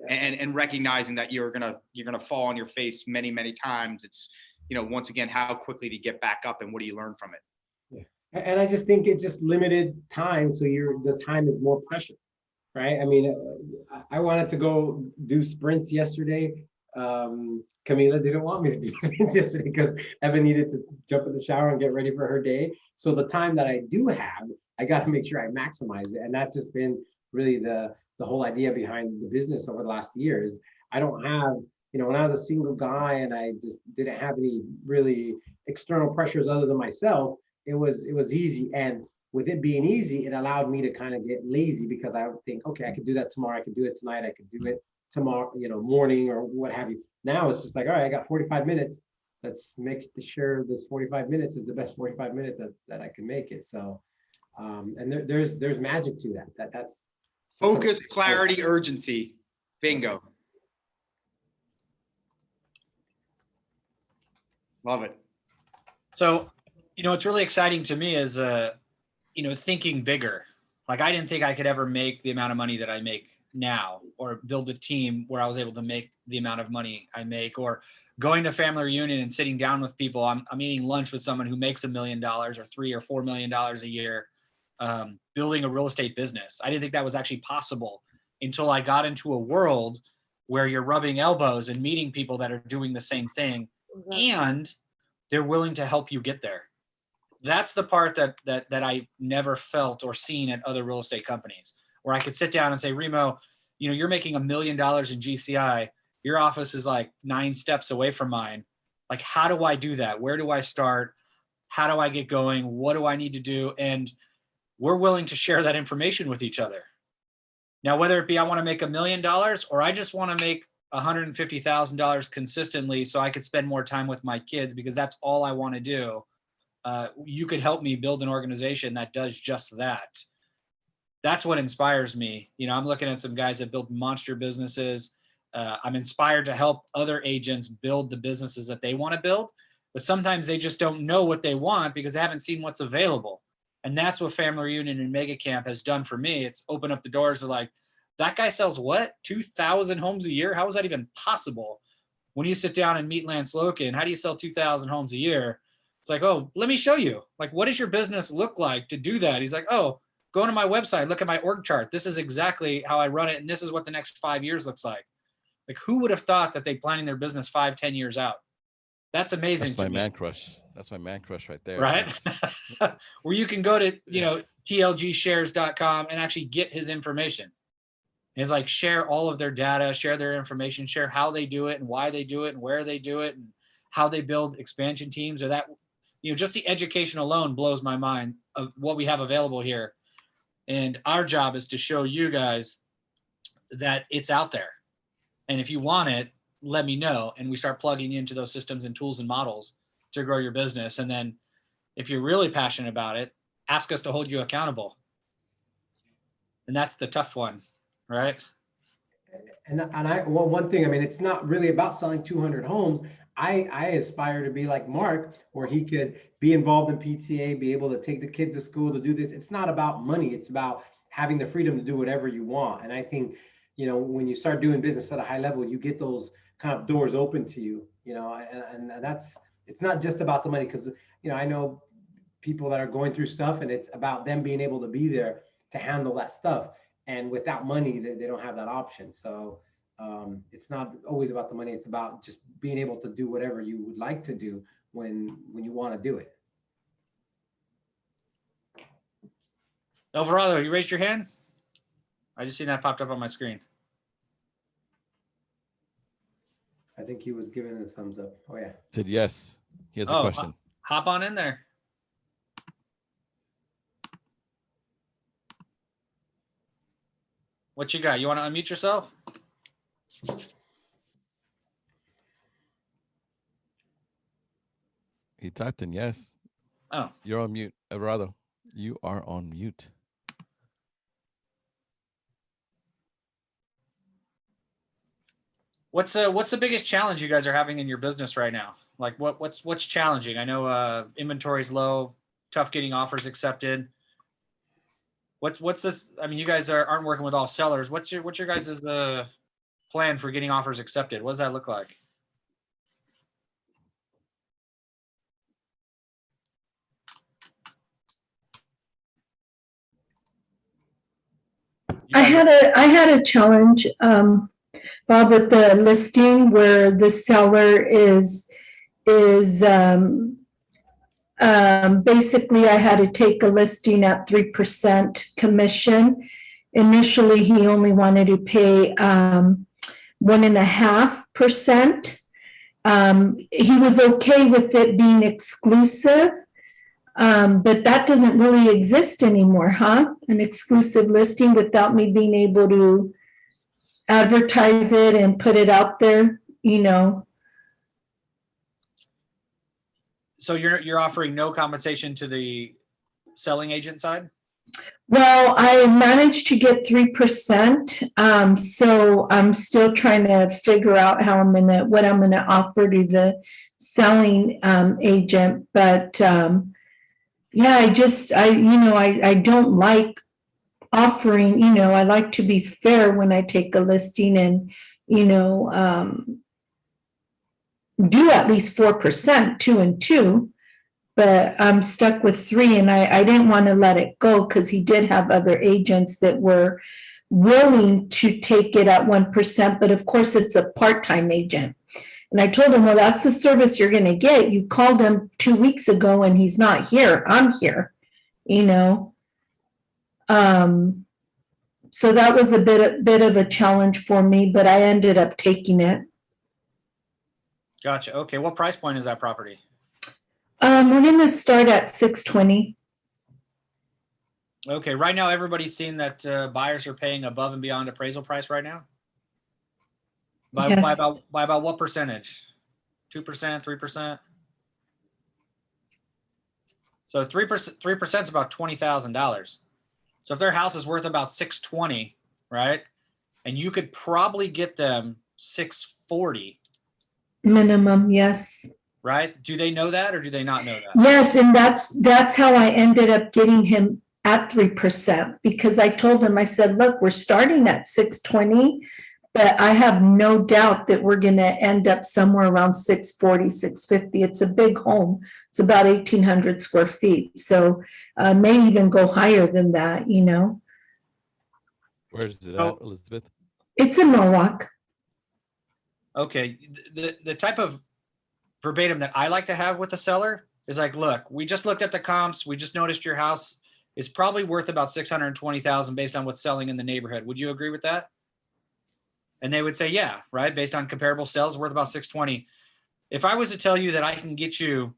Yeah. And recognizing that you're gonna fall on your face many, many times. It's, once again, how quickly to get back up and what do you learn from it? And I just think it's just limited time, so the time is more precious, right? I mean, I wanted to go do sprints yesterday. Camila didn't want me to do sprints yesterday because Evan needed to jump in the shower and get ready for her day. So the time that I do have, I got to make sure I maximize it, and that's just been really the whole idea behind the business over the last years. I don't have, when I was a single guy and I just didn't have any really external pressures other than myself. It was easy, and with it being easy, it allowed me to kind of get lazy, because I would think, okay, I could do that tomorrow, I could do it tonight, I could do it tomorrow, morning or what have you. Now it's just like, all right, I got 45 minutes. Let's make sure this 45 minutes is the best 45 minutes that I can make it. So, and there's magic to that. That's focus, clarity, urgency. Bingo. Love it. So, what's really exciting to me is, thinking bigger. Like, I didn't think I could ever make the amount of money that I make now, or build a team where I was able to make the amount of money I make, or going to Family Reunion and sitting down with people. I'm eating lunch with someone who makes $1 million or $3 or $4 million a year, building a real estate business. I didn't think that was actually possible until I got into a world where you're rubbing elbows and meeting people that are doing the same thing, and they're willing to help you get there. That's the part that I never felt or seen at other real estate companies, where I could sit down and say, Remo, you know, you're making $1 million in GCI. Your office is like 9 steps away from mine. Like, how do I do that? Where do I start? How do I get going? What do I need to do? And we're willing to share that information with each other. Now, whether it be I want to make $1 million or I just want to make $150,000 consistently so I could spend more time with my kids because that's all I want to do. You could help me build an organization that does just that. That's what inspires me. You know, I'm looking at some guys that build monster businesses. I'm inspired to help other agents build the businesses that they want to build, but sometimes they just don't know what they want because they haven't seen what's available. And that's what Family Reunion and Mega Camp has done for me. It's opened up the doors to like, that guy sells what? 2,000 homes a year? How is that even possible? When you sit down and meet Lance Loken, how do you sell 2,000 homes a year? It's like, oh, let me show you. Like, what does your business look like to do that? He's like, oh, go to my website, look at my org chart. This is exactly how I run it. And this is what the next 5 years looks like. Like, who would have thought that they planning their business 5-10 years out? That's amazing. That's my man crush. That's my man crush right there. Right? Where you can go to, you know, tlgshares.com and actually get his information. It's like share all of their data, share their information, share how they do it and why they do it and where they do it and how they build expansion teams or that, you know, just the education alone blows my mind of what we have available here. And our job is to show you guys that it's out there. And if you want it, let me know. And we start plugging into those systems and tools and models to grow your business. And then if you're really passionate about it, ask us to hold you accountable. And that's the tough one, right? Well, one thing, I mean, it's not really about selling 200 homes. I aspire to be like Mark, where he could be involved in PTA, be able to take the kids to school to do this. It's not about money. It's about having the freedom to do whatever you want. And I think, you know, when you start doing business at a high level, you get those kind of doors open to you, you know, and that's, it's not just about the money because, you know, I know people that are going through stuff and it's about them being able to be there to handle that stuff. And without money, they don't have that option. So it's not always about the money. It's about just being able to do whatever you would like to do when you want to do it. Alvarado, you raised your hand? I just seen that popped up on my screen. I think he was giving a thumbs up. Oh yeah. Said yes. He has a question. Hop on in there. What you got? You want to unmute yourself? He typed in yes. Oh. You're on mute, Alvarado. You are on mute. What's the biggest challenge you guys are having in your business right now? Like what's challenging? I know inventory's low, tough getting offers accepted. What's this? I mean, you guys aren't working with all sellers. What's your guys' plan for getting offers accepted? What does that look like? I had a challenge, Bob, with the listing where the seller is basically I had to take a listing at 3% commission. Initially, he only wanted to pay 1.5%. He was okay with it being exclusive. But that doesn't really exist anymore, huh? An exclusive listing without me being able to advertise it and put it out there, you know. So you're offering no compensation to the selling agent side? Well, I managed to get 3%. So I'm still trying to figure out what I'm gonna offer to the selling agent, but yeah, I don't like offering, you know, I like to be fair when I take a listing and, you know, do at least 4%, 2 and 2, but I'm stuck with 3 and I didn't want to let it go because he did have other agents that were willing to take it at 1%, but of course it's a part-time agent. And I told him, well, that's the service you're going to get. You called him 2 weeks ago and he's not here. I'm here, you know. So that was a bit of a challenge for me, but I ended up taking it. Gotcha. Okay. What price point is that property? We're gonna start at 620. Okay. Right now, everybody's seeing that buyers are paying above and beyond appraisal price right now. By Yes. about what percentage? 2%, 3%? So 3% is about $20,000. So if their house is worth about 620, right? And you could probably get them 640, Minimum, yes. right? Do they know that or do they not know that? Yes, and that's how I ended up getting him at 3%, because I told him, I said, look, we're starting at 620, but I have no doubt that we're gonna end up somewhere around 640, 650. It's a big home. It's about 1,800 square feet. So may even go higher than that, you know? Where is it Oh. at, Elizabeth? It's in Norwalk. Okay. The type of verbatim that I like to have with the seller is like, look, we just looked at the comps. We just noticed your house is probably worth about 620,000 based on what's selling in the neighborhood. Would you agree with that? And they would say, yeah, right. Based on comparable sales, worth about 620. If I was to tell you that I can get you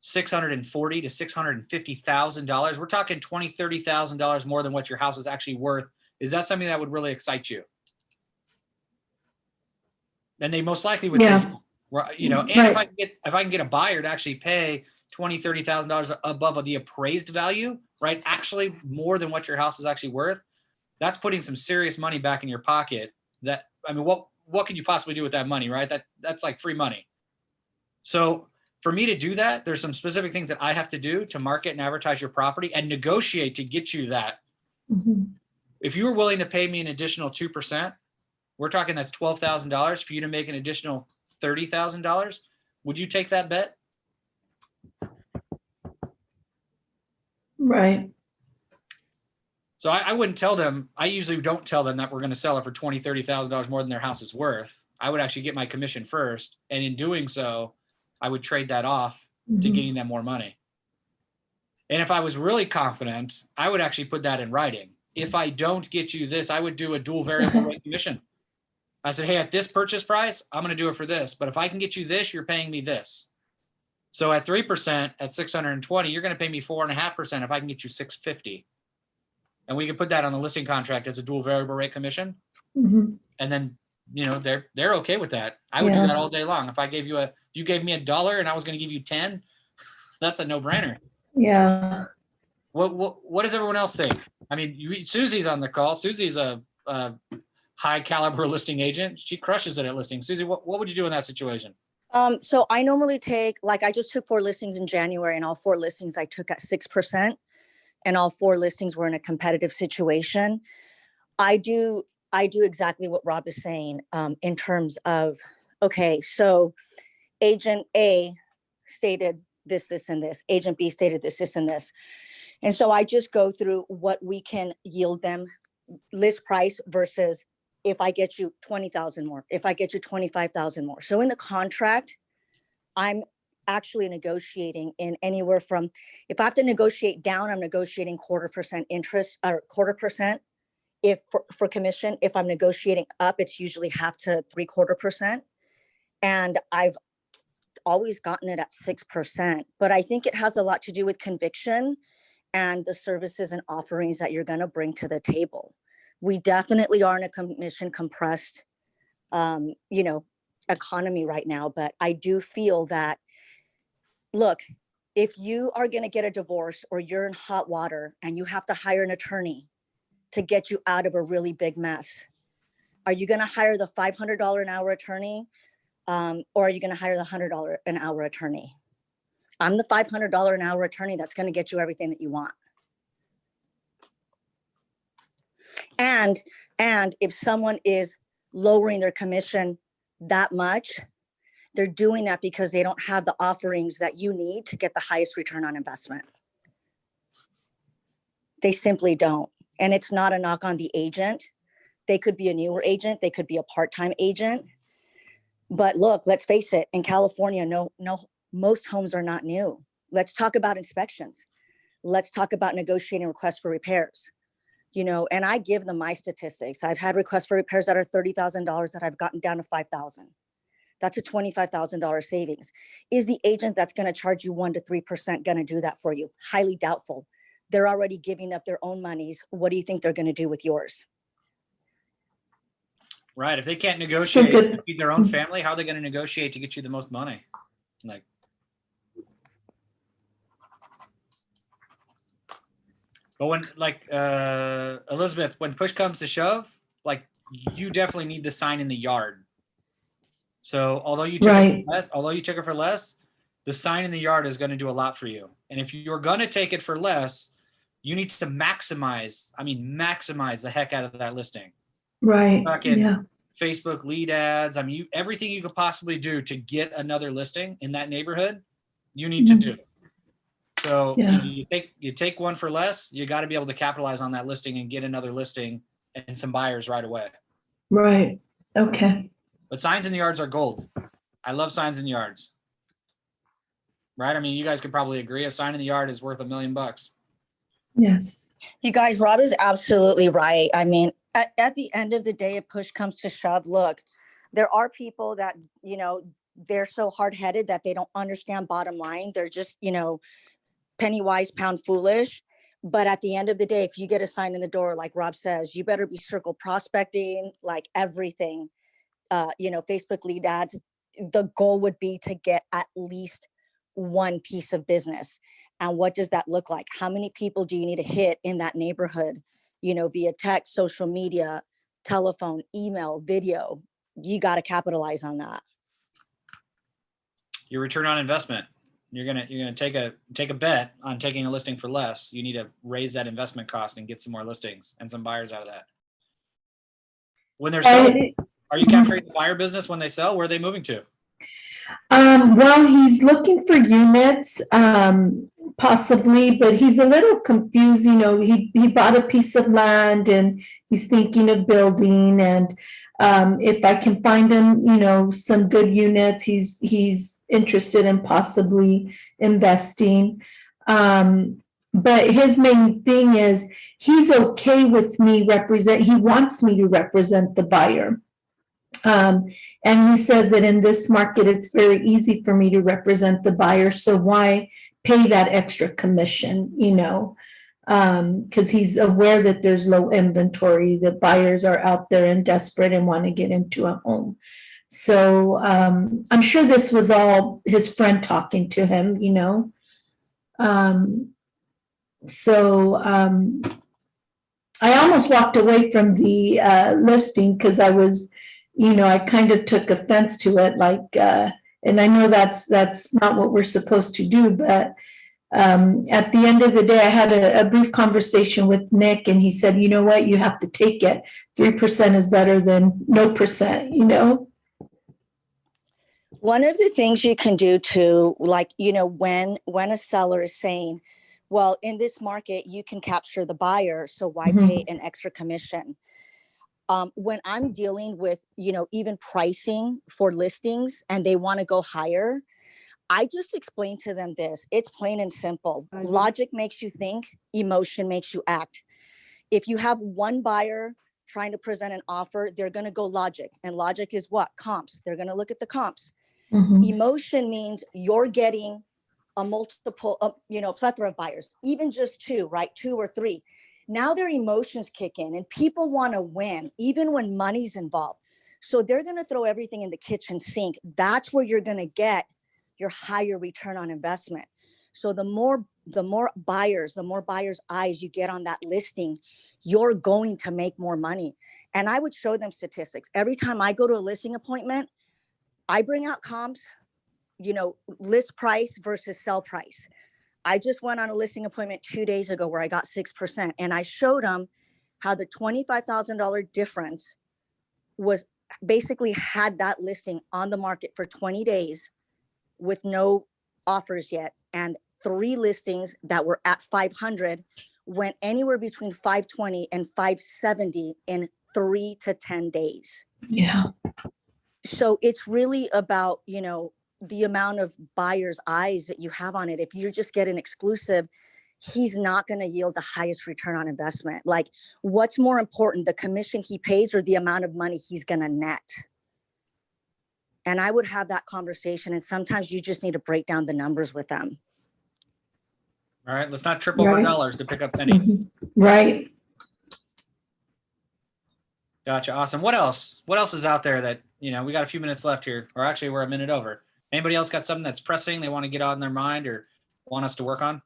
$640,000 to $650,000, we're talking $20,000, $30,000 more than what your house is actually worth. Is that something that would really excite you? Then they most likely would Yeah. say, right, you know, and Right. if I can get a buyer to actually pay $20,000, $30,000 above the appraised value, right? Actually more than what your house is actually worth, that's putting some serious money back in your pocket. That, I mean, what could you possibly do with that money, right? That's like free money. So for me to do that, there's some specific things that I have to do to market and advertise your property and negotiate to get you that. Mhm. If you were willing to pay me an additional 2%, we're talking that's $12,000 for you to make an additional $30,000. Would you take that bet? Right. So I wouldn't tell them, I usually don't tell them that we're going to sell it for $20,000, $30,000 more than their house is worth. I would actually get my commission first. And in doing so, I would trade that off to Mhm. getting them more money. And if I was really confident, I would actually put that in writing. If I don't get you this, I would do a dual variable rate commission. I said, hey, at this purchase price, I'm going to do it for this. But if I can get you this, you're paying me this. So at 3% at 620, you're going to pay me 4.5% if I can get you 650. And we can put that on the listing contract as a dual variable rate commission. Mhm. And then, you know, they're okay with that. I would Yeah. do that all day long. If you gave me $1 and I was going to give you 10, that's a no brainer. Yeah. What does everyone else think? I mean, Susie's on the call. Susie's a high caliber listing agent. She crushes it at listing. Susie, what would you do in that situation? So I normally take, like, I just took 4 listings in January, and all 4 listings I took at 6%, and all 4 listings were in a competitive situation. I do exactly what Rob is saying, in terms of, okay, so agent A stated this, and this. Agent B stated this, and this. And so I just go through what we can yield them, list price versus if I get you 20,000 more, if I get you 25,000 more. So in the contract, I'm actually negotiating in anywhere from, if I have to negotiate down, I'm negotiating 0.25% interest or 0.25%. If for commission, if I'm negotiating up, it's usually 0.5 to 0.75%. And I've always gotten it at 6%, but I think it has a lot to do with conviction and the services and offerings that you're going to bring to the table. We definitely are in a commission compressed, economy right now, but I do feel that, look, if you are going to get a divorce or you're in hot water and you have to hire an attorney to get you out of a really big mess, are you going to hire the $500 an hour attorney? Or are you going to hire the $100 an hour attorney? I'm the $500 an hour attorney that's going to get you everything that you want. And if someone is lowering their commission that much, they're doing that because they don't have the offerings that you need to get the highest return on investment. They simply don't. And it's not a knock on the agent. They could be a newer agent. They could be a part-time agent. But look, let's face it, in California, no, most homes are not new. Let's talk about inspections. Let's talk about negotiating requests for repairs. you know, and I give them my statistics. I've had requests for repairs that are $30,000 that I've gotten down to 5,000. That's a $25,000 savings. Is the agent that's going to charge you 1 to 3% going to do that for you? Highly doubtful. They're already giving up their own monies. What do you think they're going to do with yours? Right. If they can't negotiate to feed their own family, how are they going to negotiate to get you the most money? Like, but when, like, Elizabeth, when push comes to shove, like, you definitely need the sign in the yard. So although you took it for less, the sign in the yard is going to do a lot for you. And if you're going to take it for less, you need to maximize the heck out of that listing. Right. Fucking Facebook lead ads. I mean, everything you could possibly do to get another listing in that neighborhood, you need to do. So you take one for less, you got to be able to capitalize on that listing and get another listing and some buyers right away. Right. Okay. But signs in the yards are gold. I love signs in yards. Right? I mean, you guys could probably agree a sign in the yard is worth $1 million. Yes. You guys, Rob is absolutely right. I mean, at the end of the day, if push comes to shove, look, there are people that, you know, they're so hard-headed that they don't understand bottom line. They're just, you know, penny wise, pound foolish. But at the end of the day, if you get a sign in the door, like Rob says, you better be circle prospecting, like everything. You know, Facebook lead ads, the goal would be to get at least one piece of business. And what does that look like? How many people do you need to hit in that neighborhood? You know, via text, social media, telephone, email, video. You got to capitalize on that. Your return on investment. You're gonna take a bet on taking a listing for less. You need to raise that investment cost and get some more listings and some buyers out of that. When they're selling, are you capturing the buyer business when they sell? Where are they moving to? Well, he's looking for units, possibly, but he's a little confused. You know, he bought a piece of land and he's thinking of building. And if I can find him, you know, some good units, he's interested in possibly investing. But his main thing is he's okay with me he wants me to represent the buyer. And he says that in this market, it's very easy for me to represent the buyer. So why pay that extra commission, you know? Because he's aware that there's low inventory, that buyers are out there and desperate and want to get into a home. So I'm sure this was all his friend talking to him, you know? I almost walked away from the listing because I was, you know, I kind of took offense to it, like, and I know that's not what we're supposed to do, but at the end of the day, I had a brief conversation with Nick, and he said, you know what, you have to take it. 3% is better than no percent, you know? One of the things you can do too, like, you know, when a seller is saying, well, in this market, you can capture the buyer, so why pay an extra commission? When I'm dealing with, you know, even pricing for listings and they want to go higher, I just explain to them this. It's plain and simple. Logic makes you think, emotion makes you act. If you have one buyer trying to present an offer, they're going to go logic. And logic is what? Comps. They're going to look at the comps. Emotion means you're getting a multiple, you know, plethora of buyers, even just two, right? 2 or 3. Now their emotions kick in and people want to win, even when money's involved. So they're going to throw everything in the kitchen sink. That's where you're going to get your higher return on investment. So the more buyers' eyes you get on that listing, you're going to make more money. And I would show them statistics. Every time I go to a listing appointment, I bring out comps, you know, list price versus sell price. I just went on a listing appointment 2 days ago where I got 6%, and I showed them how the $25,000 difference was basically had that listing on the market for 20 days with no offers yet. And 3 listings that were at 500 went anywhere between 520 and 570 in 3 to 10 days. Yeah. So it's really about, you know, the amount of buyers' eyes that you have on it. If you just get an exclusive, he's not going to yield the highest return on investment. Like, what's more important, the commission he pays or the amount of money he's going to net? And I would have that conversation. And sometimes you just need to break down the numbers with them. All right, let's not trip over Right. dollars to pick up pennies. Mhm. Right. Gotcha. Awesome. What else? What else is out there that, we got a few minutes left here, or actually we're a minute over. Anybody else got something that's pressing they want to get out in their mind or want us to work on?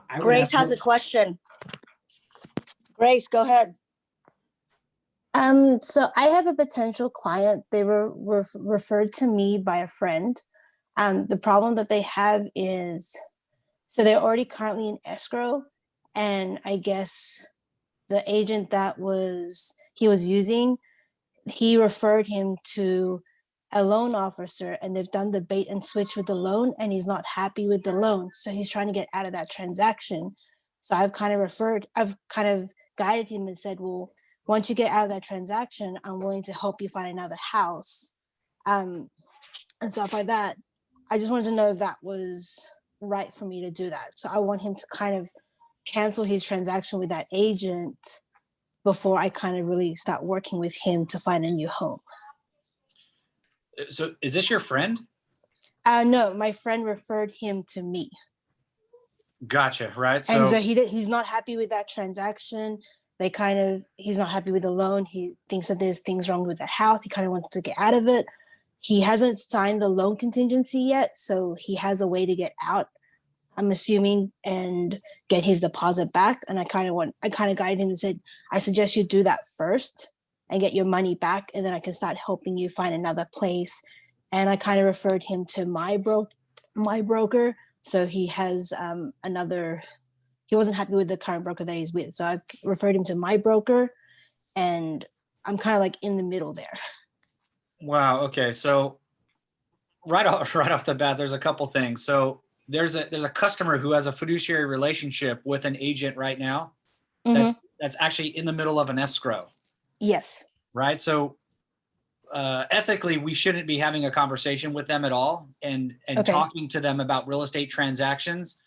I would Grace ask has a question. Grace, go ahead. So I have a potential client. They were referred to me by a friend. The problem that they have is, so they're already currently in escrow, and I guess the agent that he was using, he referred him to a loan officer, and they've done the bait and switch with the loan, and he's not happy with the loan. So he's trying to get out of that transaction. So I've kind of guided him and said, well, once you get out of that transaction, I'm willing to help you find another house, and stuff like that. I just wanted to know if that was right for me to do that. So I want him to kind of cancel his transaction with that agent before I kind of really start working with him to find a new home. So is this your friend? No, my friend referred him to me. Gotcha. Right. And so he's not happy with that transaction. He's not happy with the loan. He thinks that there's things wrong with the house. He kind of wants to get out of it. He hasn't signed the loan contingency yet, so he has a way to get out, I'm assuming, and get his deposit back. And I kind of guided him and said, I suggest you do that first and get your money back, and then I can start helping you find another place. And I kind of referred him to my broker. So he has he wasn't happy with the current broker that he's with. So I referred him to my broker, and I'm kind of like in the middle there. Wow. Okay. So right off the bat, there's a couple things. So there's a customer who has a fiduciary relationship with an agent right now. That's actually in the middle of an escrow. Yes. Right. So ethically, we shouldn't be having a conversation with them at all and Okay. talking to them about real estate transactions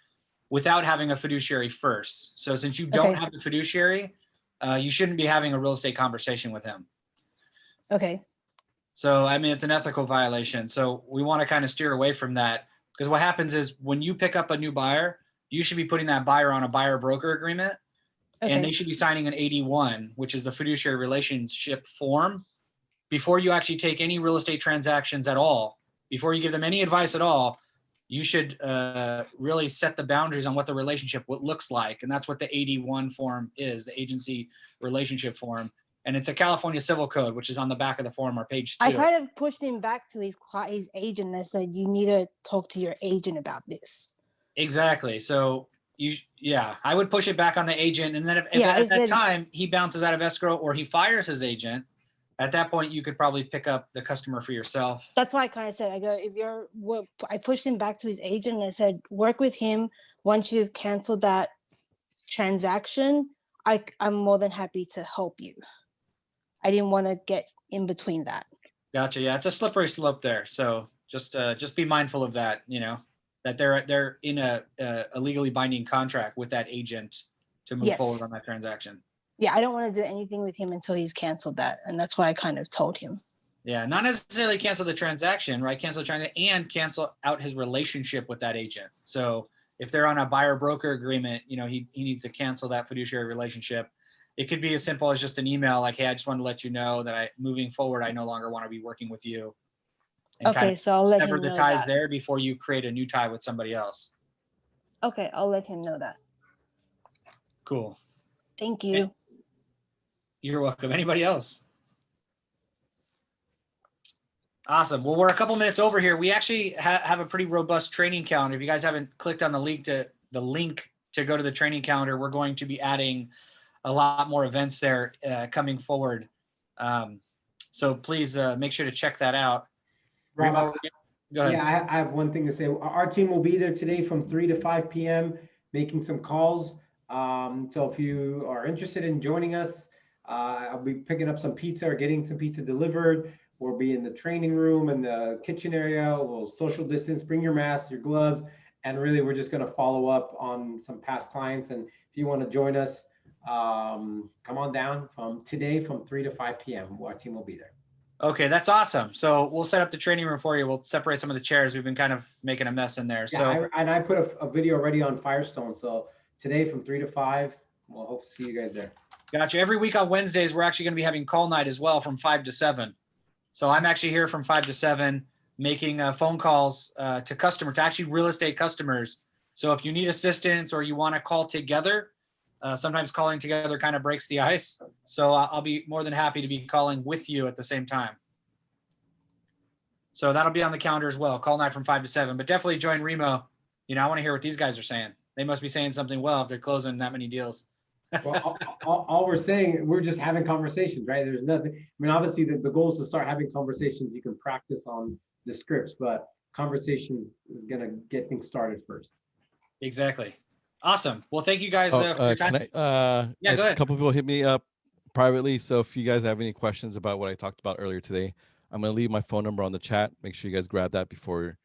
without having a fiduciary first. So since you don't Okay. have the fiduciary, you shouldn't be having a real estate conversation with him. Okay. So, I mean, it's an ethical violation. So we want to kind of steer away from that, because what happens is when you pick up a new buyer, you should be putting that buyer on a buyer broker agreement, and they should be signing an 81, which is the fiduciary relationship form, before you actually take any real estate transactions at all. Before you give them any advice at all, you should really set the boundaries on what the relationship looks like. And that's what the 81 form is, the agency relationship form. And it's a California Civil Code, which is on the back of the form or page 2. I kind of pushed him back to his agent. And I said, you need to talk to your agent about this. Exactly. So I would push it back on the agent. And then if Yeah, at that time he bounces out of escrow or he fires his agent, at that point you could probably pick up the customer for yourself. That's why I kind of said, I pushed him back to his agent and I said, work with him. Once you've canceled that transaction, I'm more than happy to help you. I didn't want to get in between that. Gotcha. Yeah, it's a slippery slope there. So just be mindful of that. That they're in a legally binding contract with that agent to move Yes. forward on that transaction. Yeah, I don't want to do anything with him until he's canceled that, and that's why I kind of told him. Yeah, not necessarily cancel the transaction, right? Cancel the transaction and cancel out his relationship with that agent. So if they're on a buyer broker agreement, he needs to cancel that fiduciary relationship. It could be as simple as just an email like, hey, I just wanted to let you know that moving forward, I no longer want to be working with you. And kind Okay, of so I'll let sever him the know ties that. there before you create a new tie with somebody else. Okay, I'll let him know that. Cool. Thank you. You're welcome. Anybody else? Awesome. Well, we're a couple minutes over here. We actually have a pretty robust training calendar. If you guys haven't clicked on the link to go to the training calendar, we're going to be adding a lot more events there coming forward. So please make sure to check that out. Rob, Remo, go ahead. Yeah, I have one thing to say. Our team will be there today from 3 to 5 p.m. making some calls. So if you are interested in joining us, I'll be picking up some pizza or getting some pizza delivered. We'll be in the training room and the kitchen area. We'll social distance, bring your masks, your gloves, And really, we're just going to follow up on some past clients. And if you want to join us, come on down from today from 3 to 5 p.m. Our team will be there. Okay, that's awesome. So we'll set up the training room for you. We'll separate some of the chairs. We've been kind of making a mess in there. So I put a video already on Firestone. So today from 3 to 5, we'll hope to see you guys there. gotcha. Every week on Wednesdays, we're actually going to be having call night as well from 5 to 7. So I'm actually here from 5 to 7 making phone calls to actually real estate customers. So if you need assistance or you want to call together, sometimes calling together kind of breaks the ice. So I'll be more than happy to be calling with you at the same time. So that'll be on the calendar as well. Call night from 5 to 7, but definitely join Remo. You know, I want to hear what these guys are saying. They must be saying something well if they're closing that many deals. Well, all we're saying, we're just having conversations, right? There's nothing. I mean, obviously the goal is to start having conversations. You can practice on the scripts, but conversation is going to get things started first. Exactly. Awesome. Well, thank you guys for your time. Yeah, go ahead. A couple people hit me up privately. So if you guys have any questions about what I talked about earlier today, I'm going to leave my phone number on the chat. Make sure you guys grab that before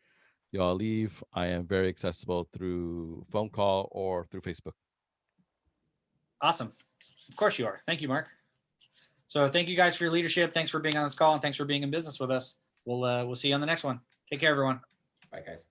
you all leave. I am very accessible through phone call or through Facebook. Awesome. Of course you are. Thank you, Mark. So thank you guys for your leadership. Thanks for being on this call and thanks for being in business with us. We'll see you on the next one. Take care, everyone. Bye, guys.